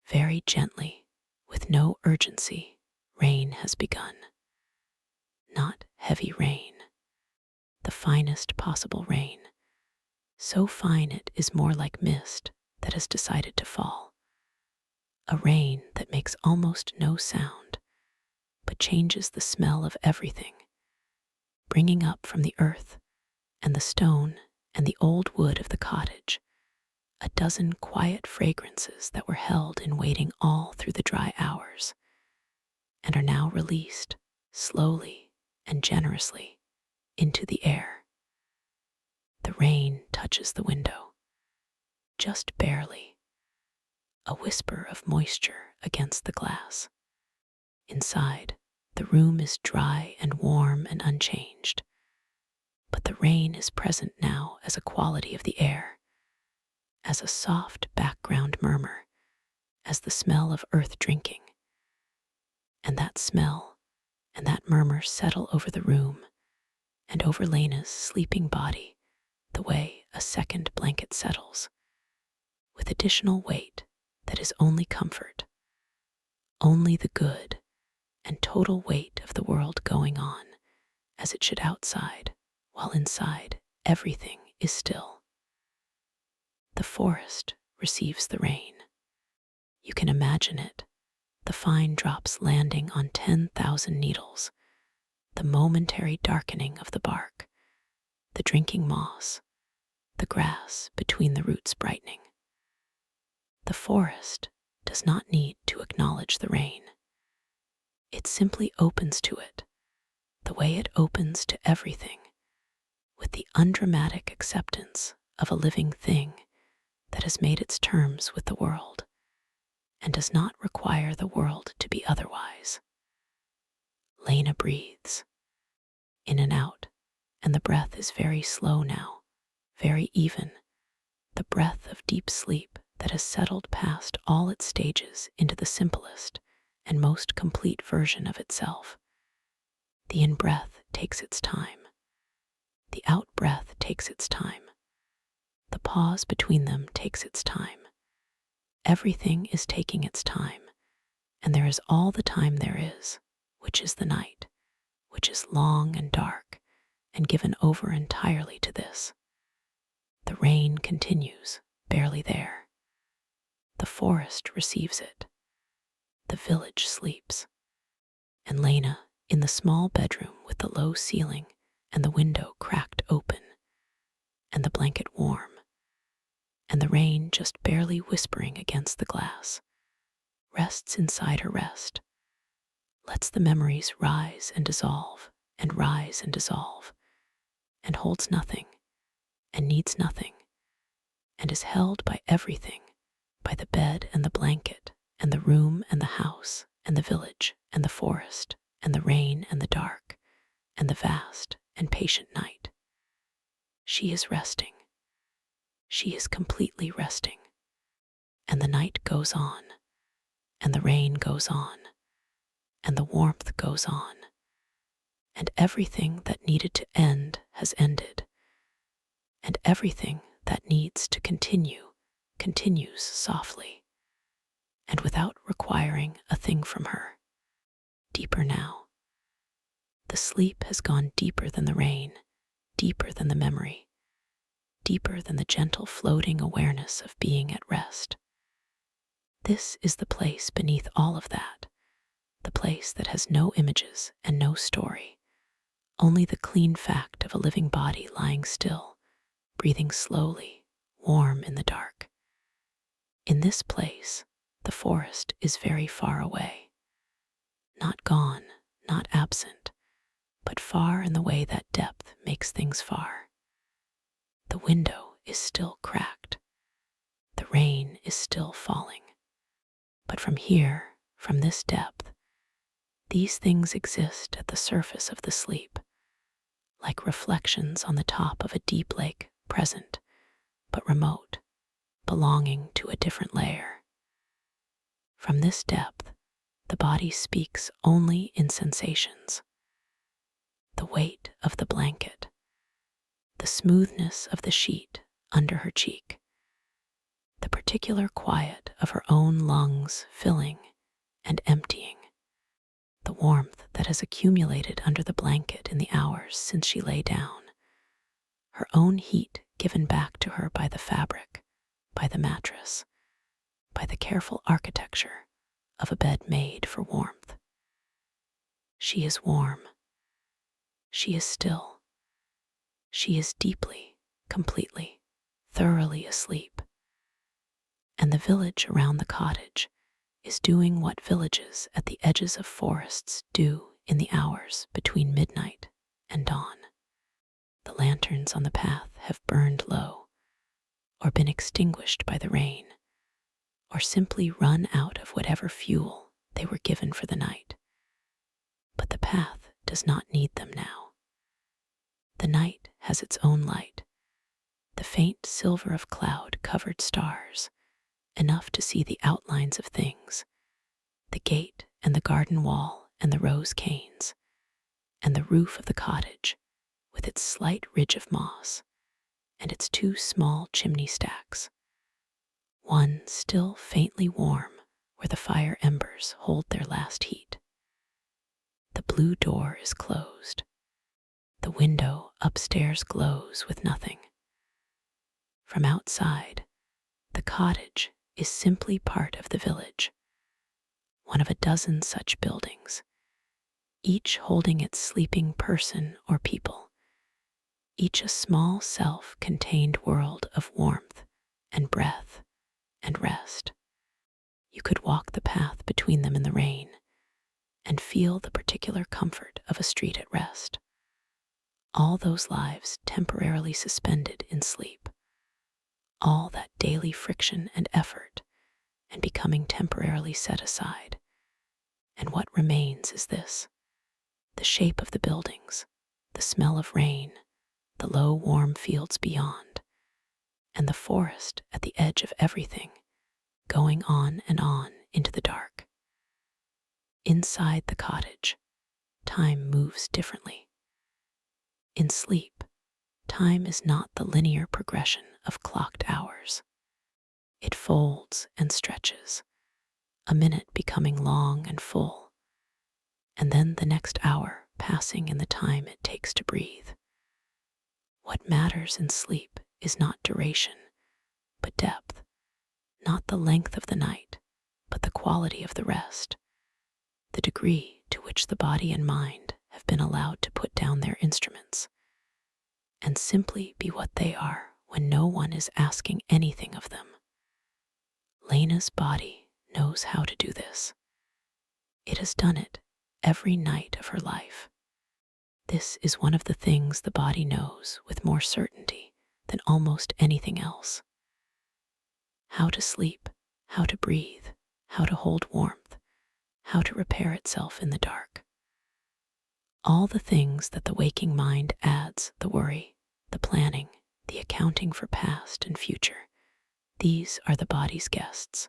Very gently, with no urgency, rain has begun. Not heavy rain, the finest possible rain, so fine it is more like mist that has decided to fall. A rain that makes almost no sound, but changes the smell of everything, bringing up from the earth and the stone and the old wood of the cottage a dozen quiet fragrances that were held in waiting all through the dry hours, and are now released slowly and generously into the air. The rain touches the window, just barely, a whisper of moisture against the glass. Inside, the room is dry and warm and unchanged, but the rain is present now as a quality of the air, as a soft background murmur, as the smell of earth drinking. And that smell and that murmur settle over the room and over Lena's sleeping body the way a second blanket settles, with additional weight that is only comfort, only the good and total weight of the world going on as it should outside, while inside everything is still. The forest receives the rain. You can imagine it, the fine drops landing on 10,000 needles, the momentary darkening of the bark, the drinking moss, the grass between the roots brightening. The forest does not need to acknowledge the rain. It simply opens to it, the way it opens to everything, with the undramatic acceptance of a living thing that has made its terms with the world and does not require the world to be otherwise. Lena breathes in and out, and the breath is very slow now, very even, the breath of deep sleep that has settled past all its stages into the simplest and most complete version of itself. The in-breath takes its time. The out-breath takes its time. The pause between them takes its time. Everything is taking its time, and there is all the time there is, which is the night, which is long and dark, and given over entirely to this. The rain continues, barely there. The forest receives it. The village sleeps. And Lena, in the small bedroom with the low ceiling and the window cracked open, and the blanket warm, and the rain just barely whispering against the glass, rests inside her rest, lets the memories rise and dissolve, and rise and dissolve, and holds nothing, and needs nothing, and is held by everything, by the bed and the blanket, and the room and the house, and the village, and the forest, and the rain and the dark, and the vast and patient night. She is resting. She is completely resting. And the night goes on, and the rain goes on, and the warmth goes on, and everything that needed to end has ended, and everything that needs to continue continues softly, and without requiring a thing from her. Deeper now. The sleep has gone deeper than the rain, deeper than the memory, deeper than the gentle floating awareness of being at rest. This is the place beneath all of that, the place that has no images and no story, only the clean fact of a living body lying still, breathing slowly, warm in the dark. In this place, the forest is very far away. Not gone, not absent, but far in the way that depth makes things far. The window is still cracked. The rain is still falling. But from here, from this depth, these things exist at the surface of the sleep, like reflections on the top of a deep lake, present, but remote, belonging to a different layer. From this depth, the body speaks only in sensations. The weight of the blanket, the smoothness of the sheet under her cheek, the particular quiet of her own lungs filling and emptying, the warmth that has accumulated under the blanket in the hours since she lay down, her own heat given back to her by the fabric, by the mattress, by the careful architecture of a bed made for warmth. She is warm. She is still. She is deeply, completely, thoroughly asleep. And the village around the cottage is doing what villages at the edges of forests do in the hours between midnight and dawn. The lanterns on the path have burned low, or been extinguished by the rain, or simply run out of whatever fuel they were given for the night. But the path does not need them now. The night has its own light, the faint silver of cloud-covered stars, enough to see the outlines of things, the gate and the garden wall and the rose canes, and the roof of the cottage with its slight ridge of moss and its two small chimney stacks, one still faintly warm where the fire embers hold their last heat. The blue door is closed. The window upstairs glows with nothing. From outside, the cottage is simply part of the village, one of a dozen such buildings, each holding its sleeping person or people, each a small self-contained world of warmth and breath and rest. You could walk the path between them in the rain and feel the particular comfort of a street at rest. All those lives temporarily suspended in sleep, all that daily friction and effort and becoming temporarily set aside. And what remains is this: the shape of the buildings, the smell of rain, the low warm fields beyond, and the forest at the edge of everything, going on and on into the dark. Inside the cottage, time moves differently. In sleep, time is not the linear progression of clocked hours. It folds and stretches, a minute becoming long and full, and then the next hour passing in the time it takes to breathe. What matters in sleep is not duration, but depth, not the length of the night, but the quality of the rest, the degree to which the body and mind have been allowed to put down their instruments and simply be what they are when no one is asking anything of them. Lena's body knows how to do this. It has done it every night of her life. This is one of the things the body knows with more certainty than almost anything else. How to sleep, how to breathe, how to hold warmth, how to repair itself in the dark. All the things that the waking mind adds, the worry, the planning, the accounting for past and future, these are the body's guests,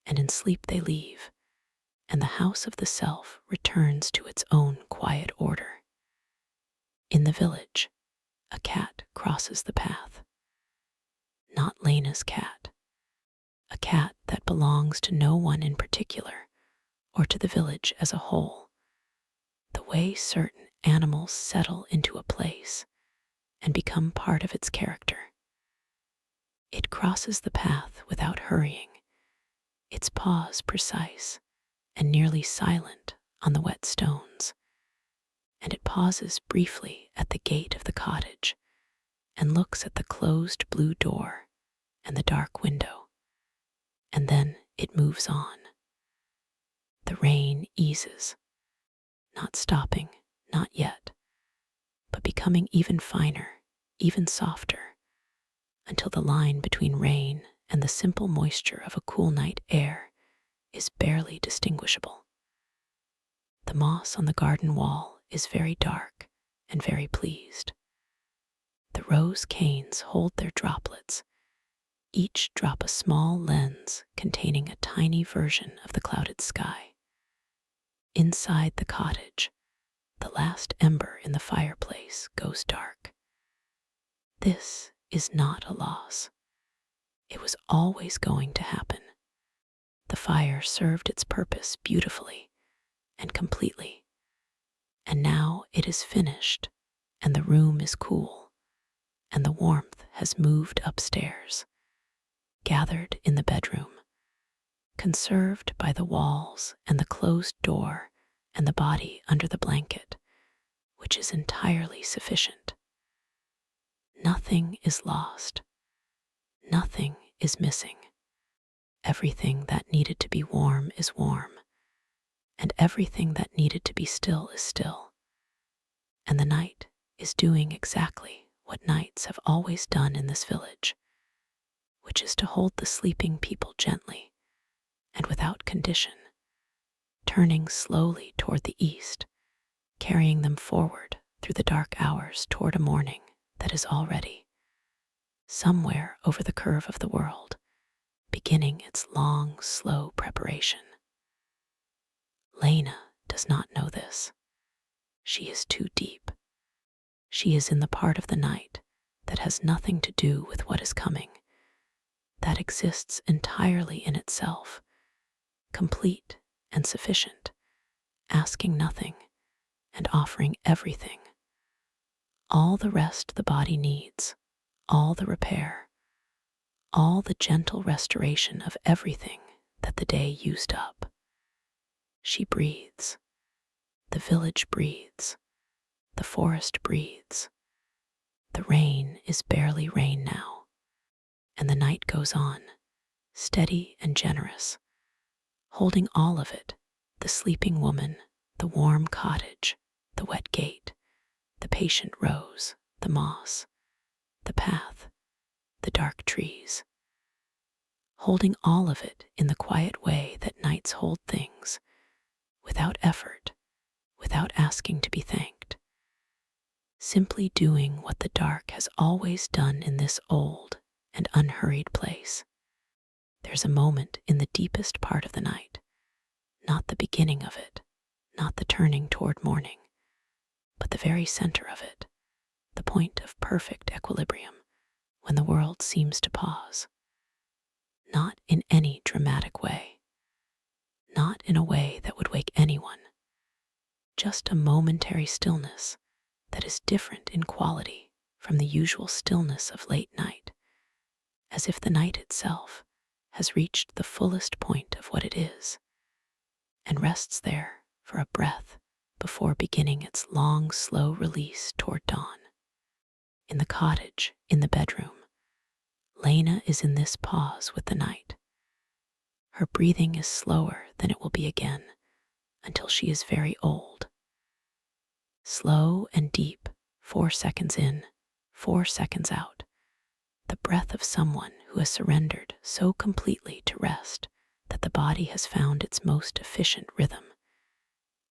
and in sleep they leave, and the house of the self returns to its own quiet order. In the village, a cat crosses the path. Not Lena's cat, a cat that belongs to no one in particular or to the village as a whole. The way certain animals settle into a place and become part of its character. It crosses the path without hurrying, its paws precise and nearly silent on the wet stones, and it pauses briefly at the gate of the cottage and looks at the closed blue door and the dark window, and then it moves on. The rain eases, not stopping, not yet, but becoming even finer, even softer, until the line between rain and the simple moisture of a cool night air is barely distinguishable. The moss on the garden wall is very dark and very pleased. The rose canes hold their droplets, each drop a small lens containing a tiny version of the clouded sky. Inside the cottage, the last ember in the fireplace goes dark. This is not a loss. It was always going to happen. The fire served its purpose beautifully and completely, and now it is finished, and the room is cool, and the warmth has moved upstairs, gathered in the bedroom, conserved by the walls and the closed door and the body under the blanket, which is entirely sufficient. Nothing is lost. Nothing is missing. Everything that needed to be warm is warm, and everything that needed to be still is still. And the night is doing exactly what nights have always done in this village, which is to hold the sleeping people gently and without condition, turning slowly toward the east, carrying them forward through the dark hours toward a morning that is already somewhere over the curve of the world, beginning its long, slow preparation. Lena does not know this. She is too deep. She is in the part of the night that has nothing to do with what is coming, that exists entirely in itself, complete and sufficient, asking nothing, and offering everything, all the rest the body needs, all the repair, all the gentle restoration of everything that the day used up. She breathes, the village breathes, the forest breathes. The rain is barely rain now, and the night goes on, steady and generous, holding all of it, the sleeping woman, the warm cottage, the wet gate, the patient rose, the moss, the path, the dark trees, holding all of it in the quiet way that nights hold things, without effort, without asking to be thanked, simply doing what the dark has always done in this old and unhurried place. There's a moment in the deepest part of the night, not the beginning of it, not the turning toward morning, but the very center of it, the point of perfect equilibrium, when the world seems to pause. Not in any dramatic way, not in a way that would wake anyone, just a momentary stillness that is different in quality from the usual stillness of late night, as if the night itself has reached the fullest point of what it is, and rests there for a breath before beginning its long, slow release toward dawn. In the cottage, in the bedroom, Lena is in this pause with the night. Her breathing is slower than it will be again until she is very old. Slow and deep, 4 seconds in, 4 seconds out. The breath of someone who has surrendered so completely to rest that the body has found its most efficient rhythm.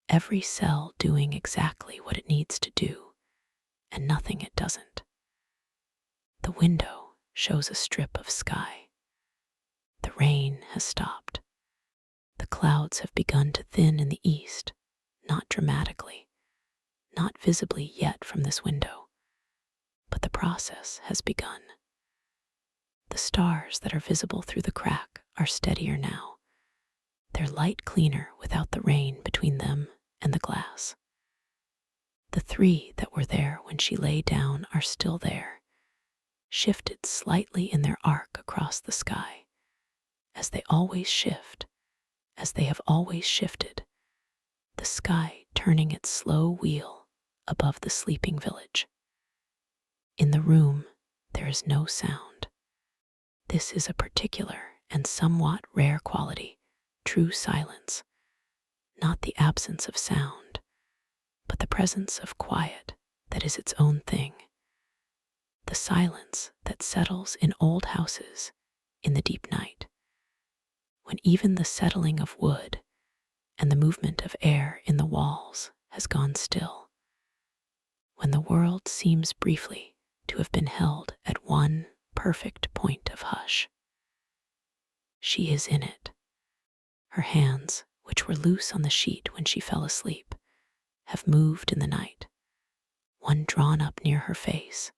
Every cell doing exactly what it needs to do, and nothing it doesn't. The window shows a strip of sky. The rain has stopped. The clouds have begun to thin in the east, not dramatically, not visibly yet from this window, but the process has begun. The stars that are visible through the crack are steadier now, their light cleaner without the rain between them and the glass. The 3 that were there when she lay down are still there, shifted slightly in their arc across the sky, as they always shift, as they have always shifted, the sky turning its slow wheel above the sleeping village. In the room, there is no sound. This is a particular and somewhat rare quality, true silence, not the absence of sound, but the presence of quiet that is its own thing. The silence that settles in old houses in the deep night, when even the settling of wood and the movement of air in the walls has gone still, when the world seems briefly to have been held at one perfect point of hush. She is in it. Her hands, which were loose on the sheet when she fell asleep, have moved in the night, one drawn up near her face,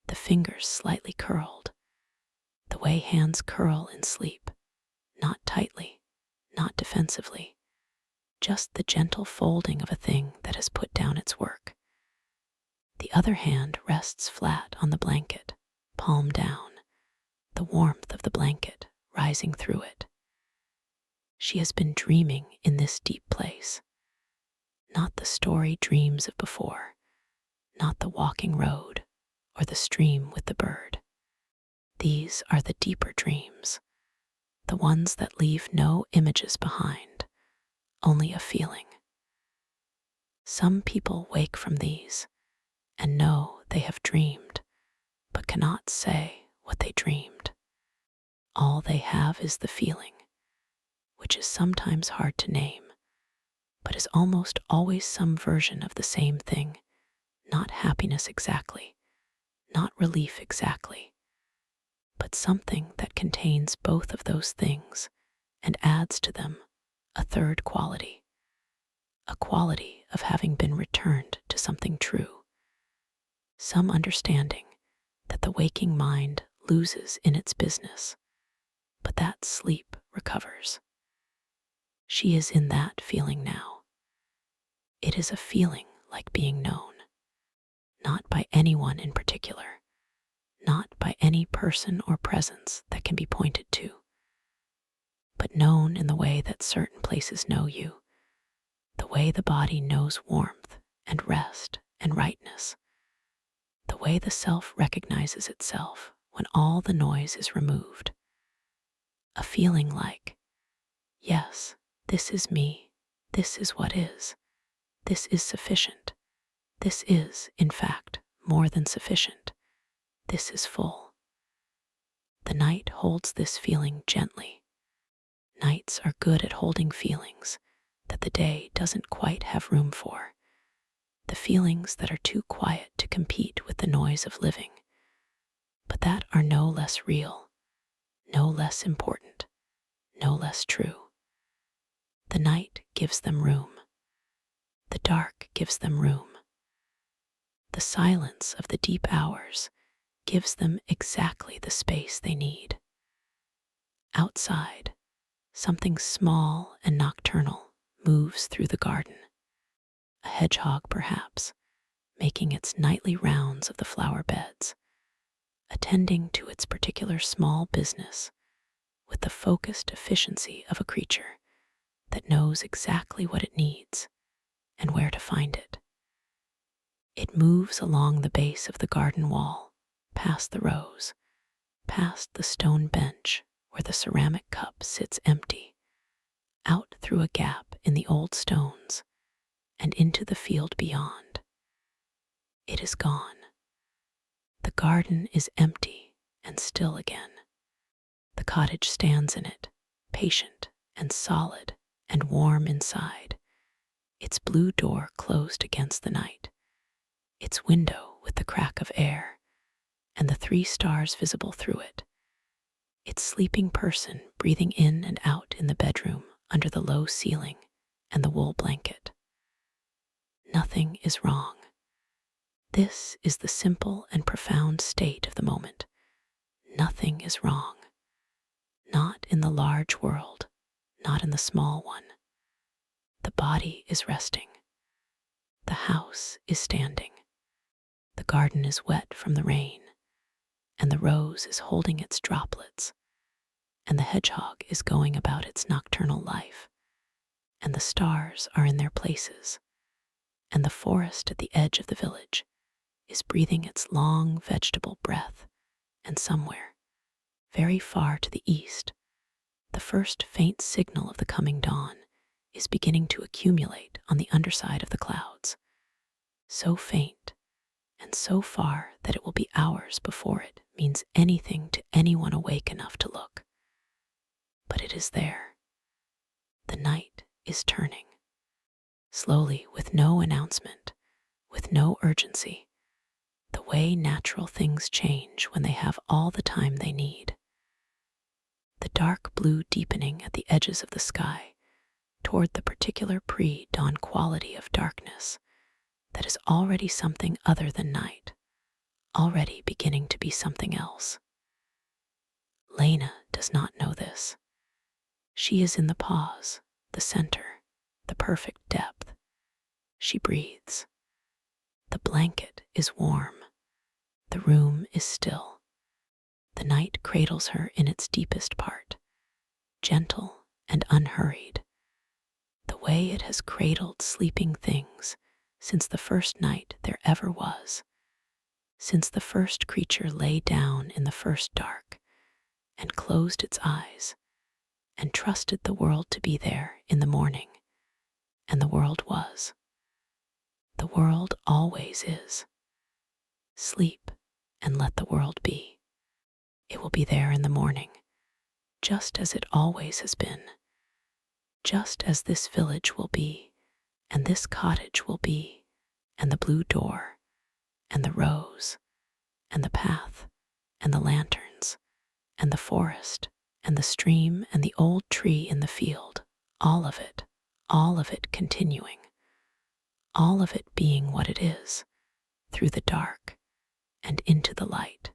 the fingers slightly curled, the way hands curl in sleep, not tightly, not defensively, just the gentle folding of a thing that has put down its work. The other hand rests flat on the blanket, palm down, the warmth of the blanket rising through it. She has been dreaming in this deep place, not the story dreams of before, not the walking road or the stream with the bird. These are the deeper dreams, the ones that leave no images behind, only a feeling. Some people wake from these and know they have dreamed, but cannot say what they dreamed. All they have is the feeling, which is sometimes hard to name, but is almost always some version of the same thing, not happiness exactly, not relief exactly, but something that contains both of those things and adds to them a third quality, a quality of having been returned to something true, some understanding that the waking mind loses in its business, but that sleep recovers. She is in that feeling now. It is a feeling like being known, not by anyone in particular, not by any person or presence that can be pointed to, but known in the way that certain places know you, the way the body knows warmth and rest and rightness, the way the self recognizes itself when all the noise is removed. A feeling like, yes, this is me, this is what is, this is sufficient, this is, in fact, more than sufficient, this is full. The night holds this feeling gently. Nights are good at holding feelings that the day doesn't quite have room for, the feelings that are too quiet to compete with the noise of living, but that are no less real, no less important, no less true. The night gives them room. The dark gives them room. The silence of the deep hours gives them exactly the space they need. Outside, something small and nocturnal moves through the garden. A hedgehog, perhaps, making its nightly rounds of the flower beds, attending to its particular small business with the focused efficiency of a creature that knows exactly what it needs and where to find it. It moves along the base of the garden wall, past the rose, past the stone bench where the ceramic cup sits empty, out through a gap in the old stones, and into the field beyond. It is gone. The garden is empty and still again. The cottage stands in it, patient and solid and warm inside, its blue door closed against the night, its window with the crack of air, and the 3 stars visible through it, its sleeping person breathing in and out in the bedroom under the low ceiling and the wool blanket. Nothing is wrong. This is the simple and profound state of the moment. Nothing is wrong. Not in the large world, not in the small one. The body is resting. The house is standing. The garden is wet from the rain, and the rose is holding its droplets, and the hedgehog is going about its nocturnal life, and the stars are in their places, and the forest at the edge of the village is breathing its long vegetable breath, and somewhere, very far to the east, the first faint signal of the coming dawn is beginning to accumulate on the underside of the clouds, so faint and so far that it will be hours before it means anything to anyone awake enough to look. But it is there. The night is turning. Slowly, with no announcement, with no urgency, the way natural things change when they have all the time they need. The dark blue deepening at the edges of the sky toward the particular pre-dawn quality of darkness that is already something other than night, already beginning to be something else. Lena does not know this. She is in the pause, the center, the perfect depth. She breathes. The blanket is warm. The room is still. The night cradles her in its deepest part, gentle and unhurried, the way it has cradled sleeping things since the first night there ever was, since the first creature lay down in the first dark and closed its eyes and trusted the world to be there in the morning, and the world was. The world always is. Sleep and let the world be. It will be there in the morning, just as it always has been, just as this village will be, and this cottage will be, and the blue door, and the rose, and the path, and the lanterns, and the forest, and the stream, and the old tree in the field, all of it continuing, all of it being what it is, through the dark and into the light.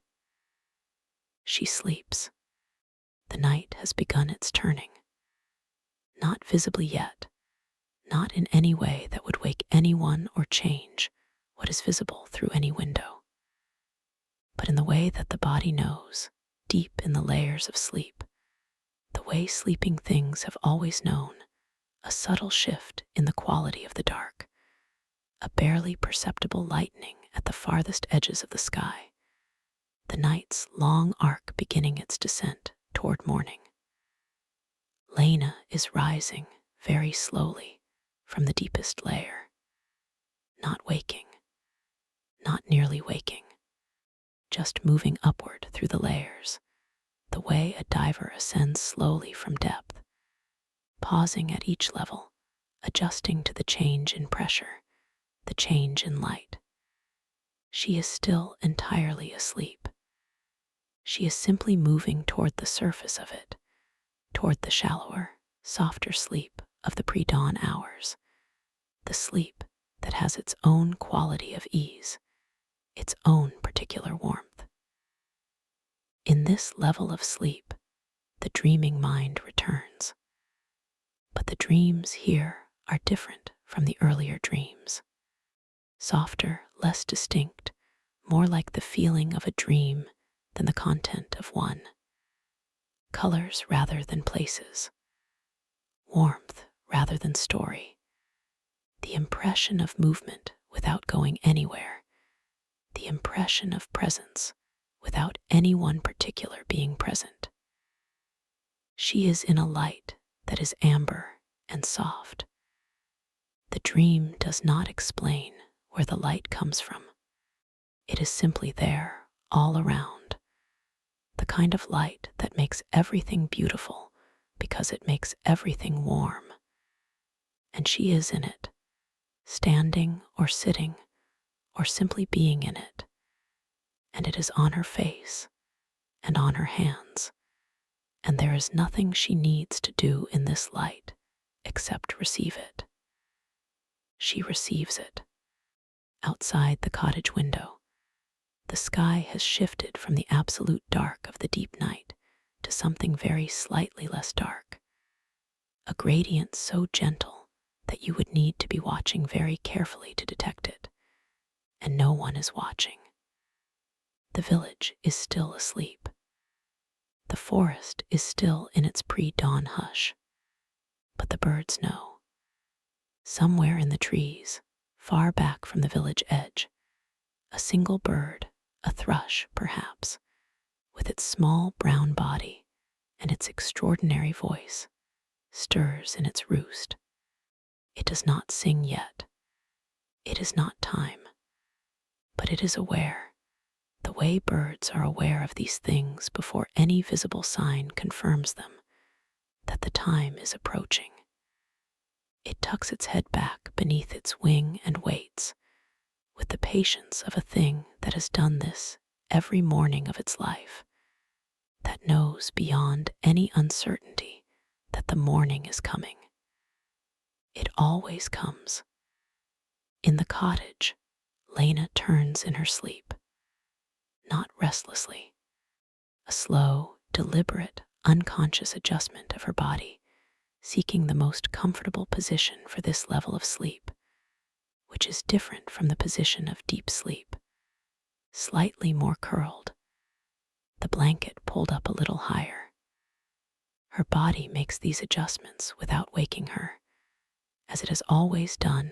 She sleeps. The night has begun its turning. Not visibly yet, not in any way that would wake anyone or change what is visible through any window, but in the way that the body knows, deep in the layers of sleep, the way sleeping things have always known, a subtle shift in the quality of the dark, a barely perceptible lightening at the farthest edges of the sky, the night's long arc beginning its descent toward morning. Lena is rising very slowly from the deepest layer, not waking, not nearly waking, just moving upward through the layers, the way a diver ascends slowly from depth, pausing at each level, adjusting to the change in pressure, the change in light. She is still entirely asleep. She is simply moving toward the surface of it, toward the shallower, softer sleep of the pre-dawn hours, the sleep that has its own quality of ease, its own particular warmth. In this level of sleep, the dreaming mind returns. But the dreams here are different from the earlier dreams. Softer, less distinct, more like the feeling of a dream than the content of one. Colors rather than places. Warmth rather than story. The impression of movement without going anywhere. The impression of presence without any one particular being present. She is in a light that is amber and soft. The dream does not explain where the light comes from. It is simply there, all around. The kind of light that makes everything beautiful because it makes everything warm. And she is in it, standing or sitting or simply being in it. And it is on her face and on her hands. And there is nothing she needs to do in this light except receive it. She receives it. Outside the cottage window, the sky has shifted from the absolute dark of the deep night to something very slightly less dark, a gradient so gentle that you would need to be watching very carefully to detect it, and no one is watching. The village is still asleep. The forest is still in its pre-dawn hush, but the birds know. Somewhere in the trees, far back from the village edge, a single bird, a thrush perhaps, with its small brown body and its extraordinary voice, stirs in its roost. It does not sing yet. It is not time, but it is aware, the way birds are aware of these things before any visible sign confirms them, that the time is approaching. It tucks its head back beneath its wing and waits, with the patience of a thing that has done this every morning of its life, that knows beyond any uncertainty that the morning is coming. It always comes. In the cottage, Lena turns in her sleep, not restlessly, a slow, deliberate, unconscious adjustment of her body, seeking the most comfortable position for this level of sleep, which is different from the position of deep sleep, slightly more curled, the blanket pulled up a little higher. Her body makes these adjustments without waking her, as it has always done,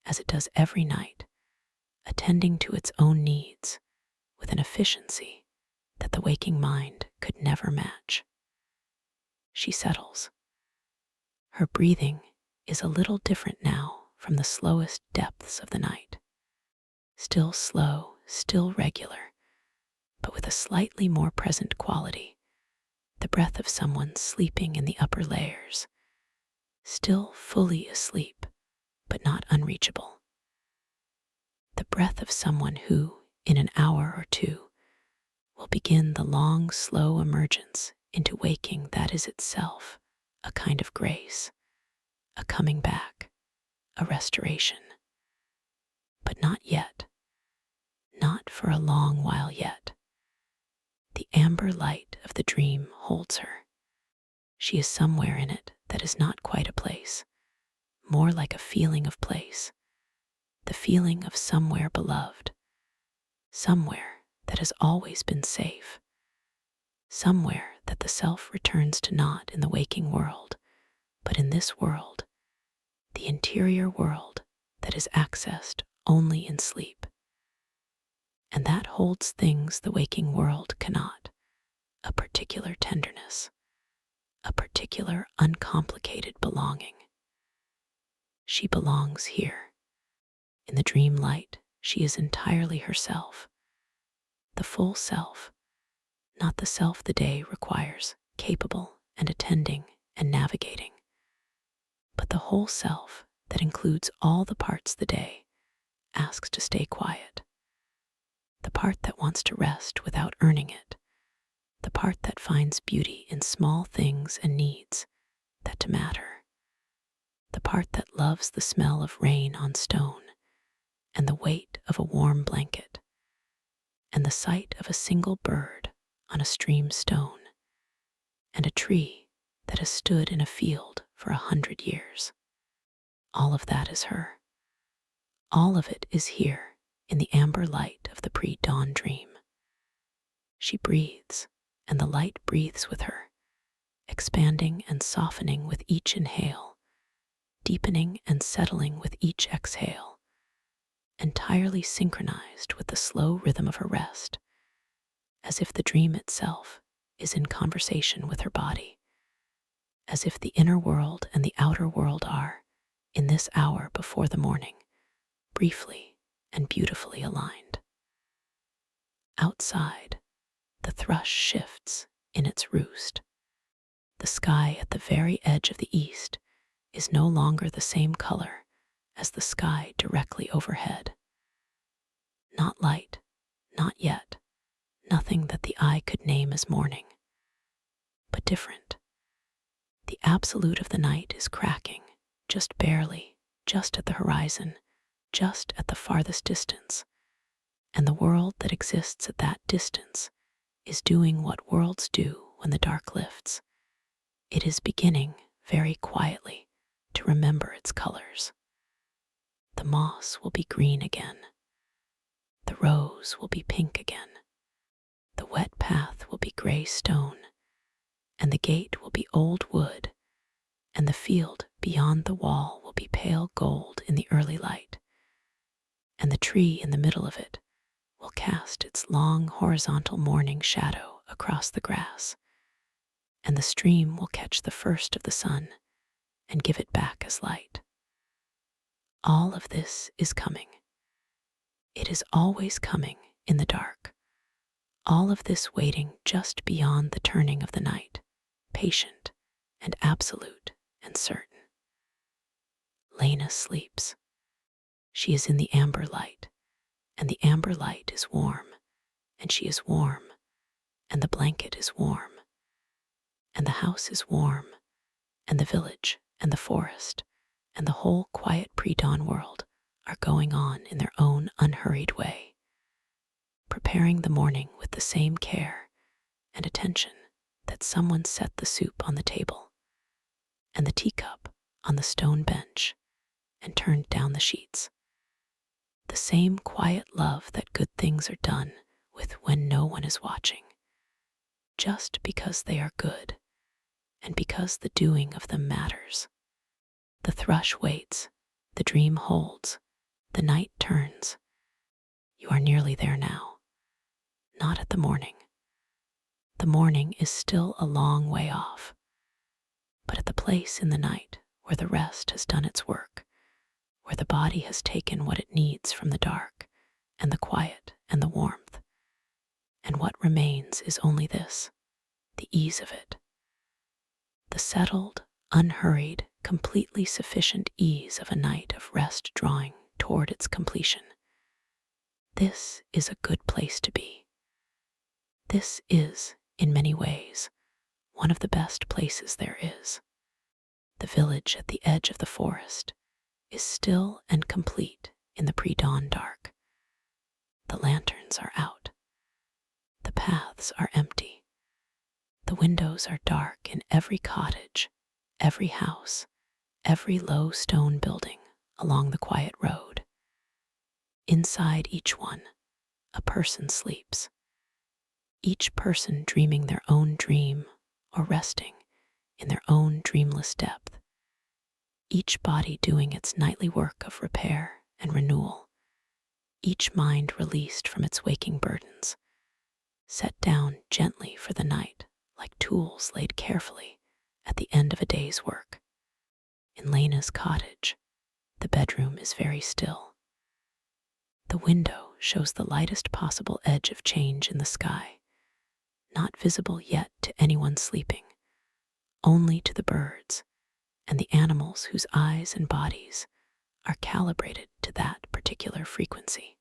as it does every night, attending to its own needs with an efficiency that the waking mind could never match. She settles. Her breathing is a little different now from the slowest depths of the night. Still slow, still regular, but with a slightly more present quality, the breath of someone sleeping in the upper layers, still fully asleep, but not unreachable. The breath of someone who, in an hour or two, will begin the long, slow emergence into waking that is itself a kind of grace, a coming back, a restoration. But not yet, not for a long while yet. The amber light of the dream holds her. She is somewhere in it that is not quite a place, more like a feeling of place, the feeling of somewhere beloved, somewhere that has always been safe, somewhere that the self returns to not in the waking world, but in this world, the interior world that is accessed only in sleep. And that holds things the waking world cannot, a particular tenderness, a particular uncomplicated belonging. She belongs here. In the dream light, she is entirely herself, the full self, not the self the day requires, capable and attending and navigating, but the whole self that includes all the parts the day asks to stay quiet, the part that wants to rest without earning it, the part that finds beauty in small things and needs that to matter, the part that loves the smell of rain on stone and the weight of a warm blanket and the sight of a single bird on a stream stone and a tree that has stood in a field for 100 years. All of that is her. All of it is here in the amber light of the pre-dawn dream. She breathes, and the light breathes with her, expanding and softening with each inhale, deepening and settling with each exhale, entirely synchronized with the slow rhythm of her rest, as if the dream itself is in conversation with her body, as if the inner world and the outer world are, in this hour before the morning, briefly and beautifully aligned. Outside, the thrush shifts in its roost. The sky at the very edge of the east is no longer the same color as the sky directly overhead. Not light, not yet, nothing that the eye could name as morning, but different. The absolute of the night is cracking, just barely, just at the horizon, just at the farthest distance, and the world that exists at that distance is doing what worlds do when the dark lifts. It is beginning, very quietly, to remember its colors. The moss will be green again. The rose will be pink again. The wet path will be gray stone, and the gate will be old wood, and the field beyond the wall will be pale gold in the early light, and the tree in the middle of it will cast its long horizontal morning shadow across the grass, and the stream will catch the first of the sun and give it back as light. All of this is coming. It is always coming in the dark. All of this waiting just beyond the turning of the night, patient and absolute and certain. Lena sleeps. She is in the amber light, and the amber light is warm, and she is warm, and the blanket is warm, and the house is warm, and the village and the forest and the whole quiet pre-dawn world are going on in their own unhurried way, preparing the morning with the same care and attention that someone set the soup on the table and the teacup on the stone bench and turned down the sheets. The same quiet love that good things are done with when no one is watching, just because they are good and because the doing of them matters. The thrush waits, the dream holds, the night turns. You are nearly there now, not at the morning. The morning is still a long way off, but at the place in the night where the rest has done its work, where the body has taken what it needs from the dark and the quiet and the warmth, and what remains is only this, the ease of it, the settled, unhurried, completely sufficient ease of a night of rest drawing toward its completion. This is a good place to be. This is, in many ways, one of the best places there is. The village at the edge of the forest is still and complete in the pre-dawn dark. The lanterns are out. The paths are empty. The windows are dark in every cottage, every house, every low stone building along the quiet road. Inside each one, a person sleeps, each person dreaming their own dream or resting in their own dreamless depth, each body doing its nightly work of repair and renewal, each mind released from its waking burdens, set down gently for the night like tools laid carefully at the end of a day's work. In Lena's cottage, the bedroom is very still. The window shows the lightest possible edge of change in the sky, not visible yet to anyone sleeping, only to the birds and the animals whose eyes and bodies are calibrated to that particular frequency.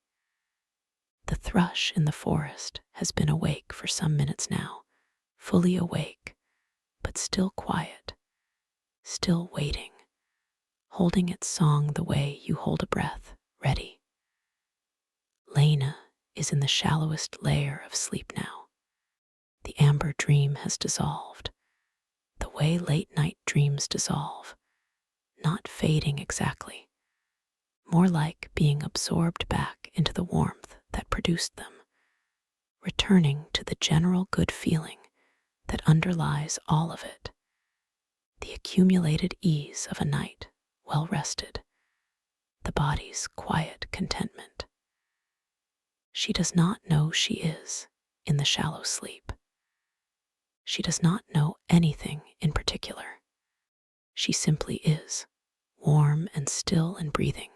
The thrush in the forest has been awake for some minutes now, fully awake, but still quiet, still waiting, holding its song the way you hold a breath, ready. Lena is in the shallowest layer of sleep now. The amber dream has dissolved, the way late night dreams dissolve, not fading exactly, more like being absorbed back into the warmth that produced them, returning to the general good feeling that underlies all of it, the accumulated ease of a night well rested, the body's quiet contentment. She does not know she is in the shallow sleep. She does not know anything in particular. She simply is, warm and still and breathing,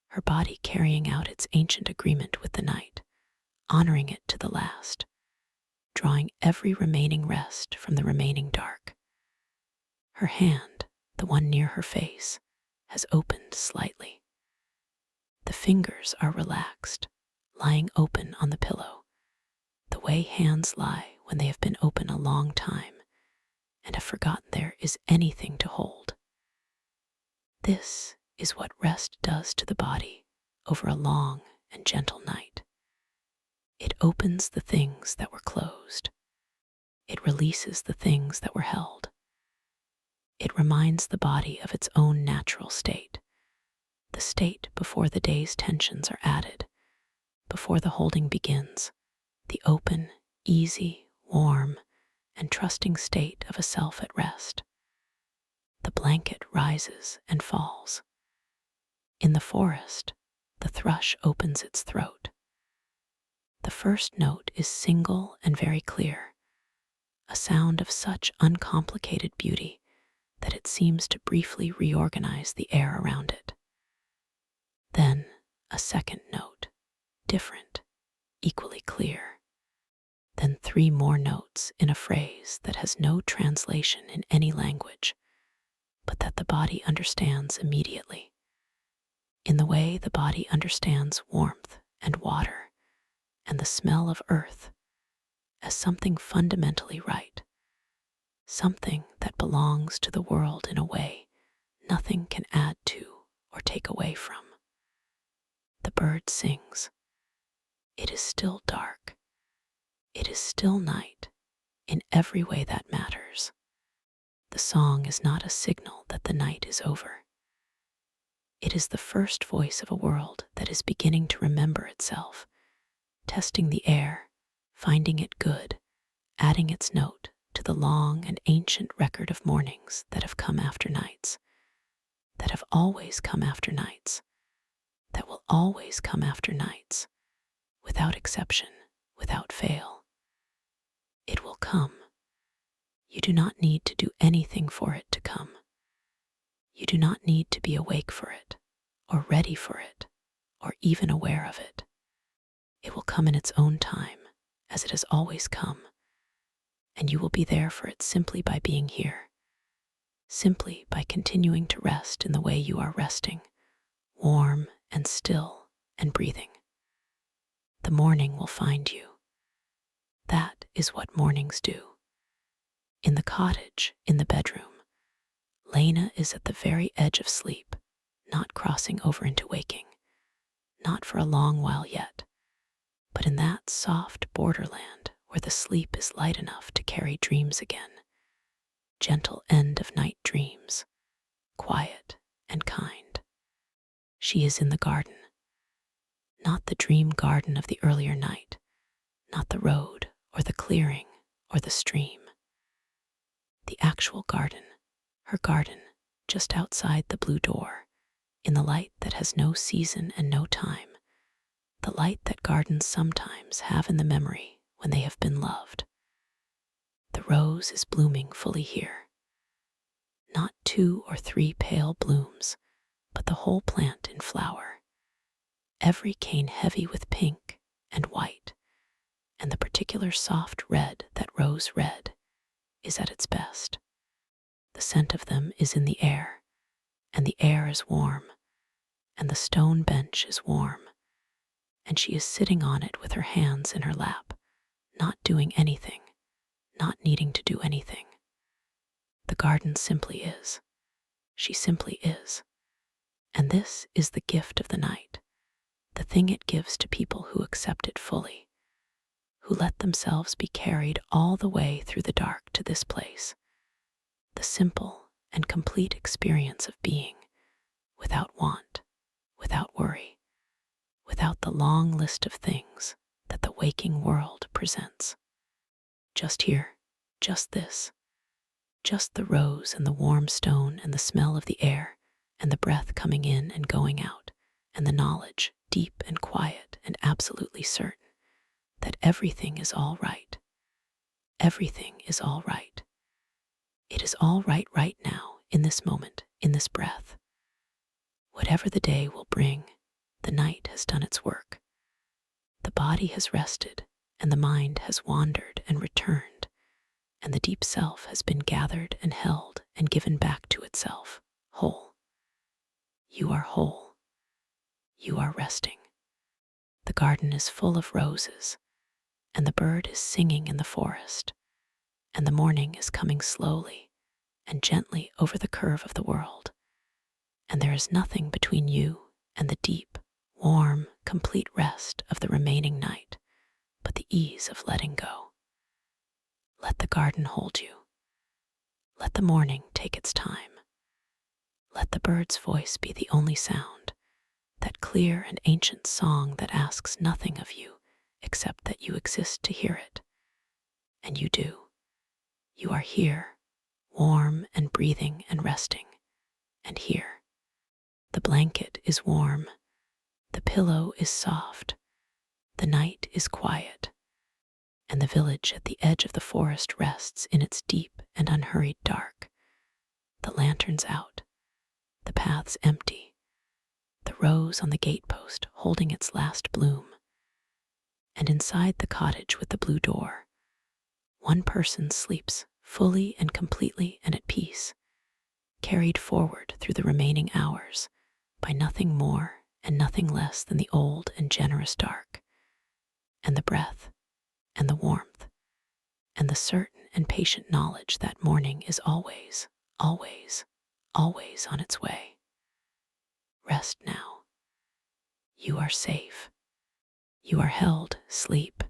her body carrying out its ancient agreement with the night, honoring it to the last, drawing every remaining rest from the remaining dark. Her hand, the one near her face, has opened slightly. The fingers are relaxed, lying open on the pillow, the way hands lie when they have been open a long time and have forgotten there is anything to hold. This is what rest does to the body over a long and gentle night. It opens the things that were closed. It releases the things that were held. It reminds the body of its own natural state, the state before the day's tensions are added, before the holding begins, the open, easy, warm, and trusting state of a self at rest. The blanket rises and falls. In the forest, the thrush opens its throat. The first note is single and very clear, a sound of such uncomplicated beauty that it seems to briefly reorganize the air around it. Then a second note, different, equally clear. Then 3 more notes in a phrase that has no translation in any language, but that the body understands immediately, in the way the body understands warmth and water and the smell of earth as something fundamentally right, something that belongs to the world in a way nothing can add to or take away from. The bird sings. It is still dark. It is still night in every way that matters. The song is not a signal that the night is over. It is the first voice of a world that is beginning to remember itself, testing the air, finding it good, adding its note to the long and ancient record of mornings that have come after nights, that have always come after nights, that will always come after nights, without exception, without fail. It will come. You do not need to do anything for it to come. You do not need to be awake for it, or ready for it, or even aware of it. It will come in its own time, as it has always come, and you will be there for it simply by being here, simply by continuing to rest in the way you are resting, warm and still and breathing. The morning will find you. That is what mornings do. In the cottage, in the bedroom, Lena is at the very edge of sleep, not crossing over into waking, not for a long while yet, but in that soft borderland where the sleep is light enough to carry dreams again, gentle end of night dreams, quiet, and kind. She is in the garden, not the dream garden of the earlier night, not the road or the clearing or the stream. The actual garden, her garden, just outside the blue door, in the light that has no season and no time, the light that gardens sometimes have in the memory when they have been loved. The rose is blooming fully here, not 2 or 3 pale blooms, but the whole plant in flower, every cane heavy with pink and white, and the particular soft red that rose red is at its best. The scent of them is in the air, and the air is warm, and the stone bench is warm, and she is sitting on it with her hands in her lap, not doing anything, not needing to do anything. The garden simply is. She simply is. And this is the gift of the night, the thing it gives to people who accept it fully, who let themselves be carried all the way through the dark to this place, the simple and complete experience of being, without want, without worry, without the long list of things that the waking world presents. Just here, just this, just the rose and the warm stone and the smell of the air and the breath coming in and going out, and the knowledge, deep and quiet and absolutely certain, that everything is all right. Everything is all right. It is all right right now, in this moment, in this breath. Whatever the day will bring, the night has done its work. The body has rested, and the mind has wandered and returned, and the deep self has been gathered and held and given back to itself, whole. You are whole. You are resting. The garden is full of roses, and the bird is singing in the forest, and the morning is coming slowly and gently over the curve of the world, and there is nothing between you and the deep, warm, complete rest of the remaining night but the ease of letting go. Let the garden hold you. Let the morning take its time. Let the bird's voice be the only sound, that clear and ancient song that asks nothing of you except that you exist to hear it. And you do. You are here, warm and breathing and resting, and here. The blanket is warm, the pillow is soft, the night is quiet, and the village at the edge of the forest rests in its deep and unhurried dark. The lanterns out, the paths empty, the rose on the gatepost holding its last bloom. And inside the cottage with the blue door, one person sleeps fully and completely and at peace, carried forward through the remaining hours by nothing more and nothing less than the old and generous dark, and the breath, and the warmth, and the certain and patient knowledge that morning is always, always, always on its way. Rest now. You are safe. You are held, sleep,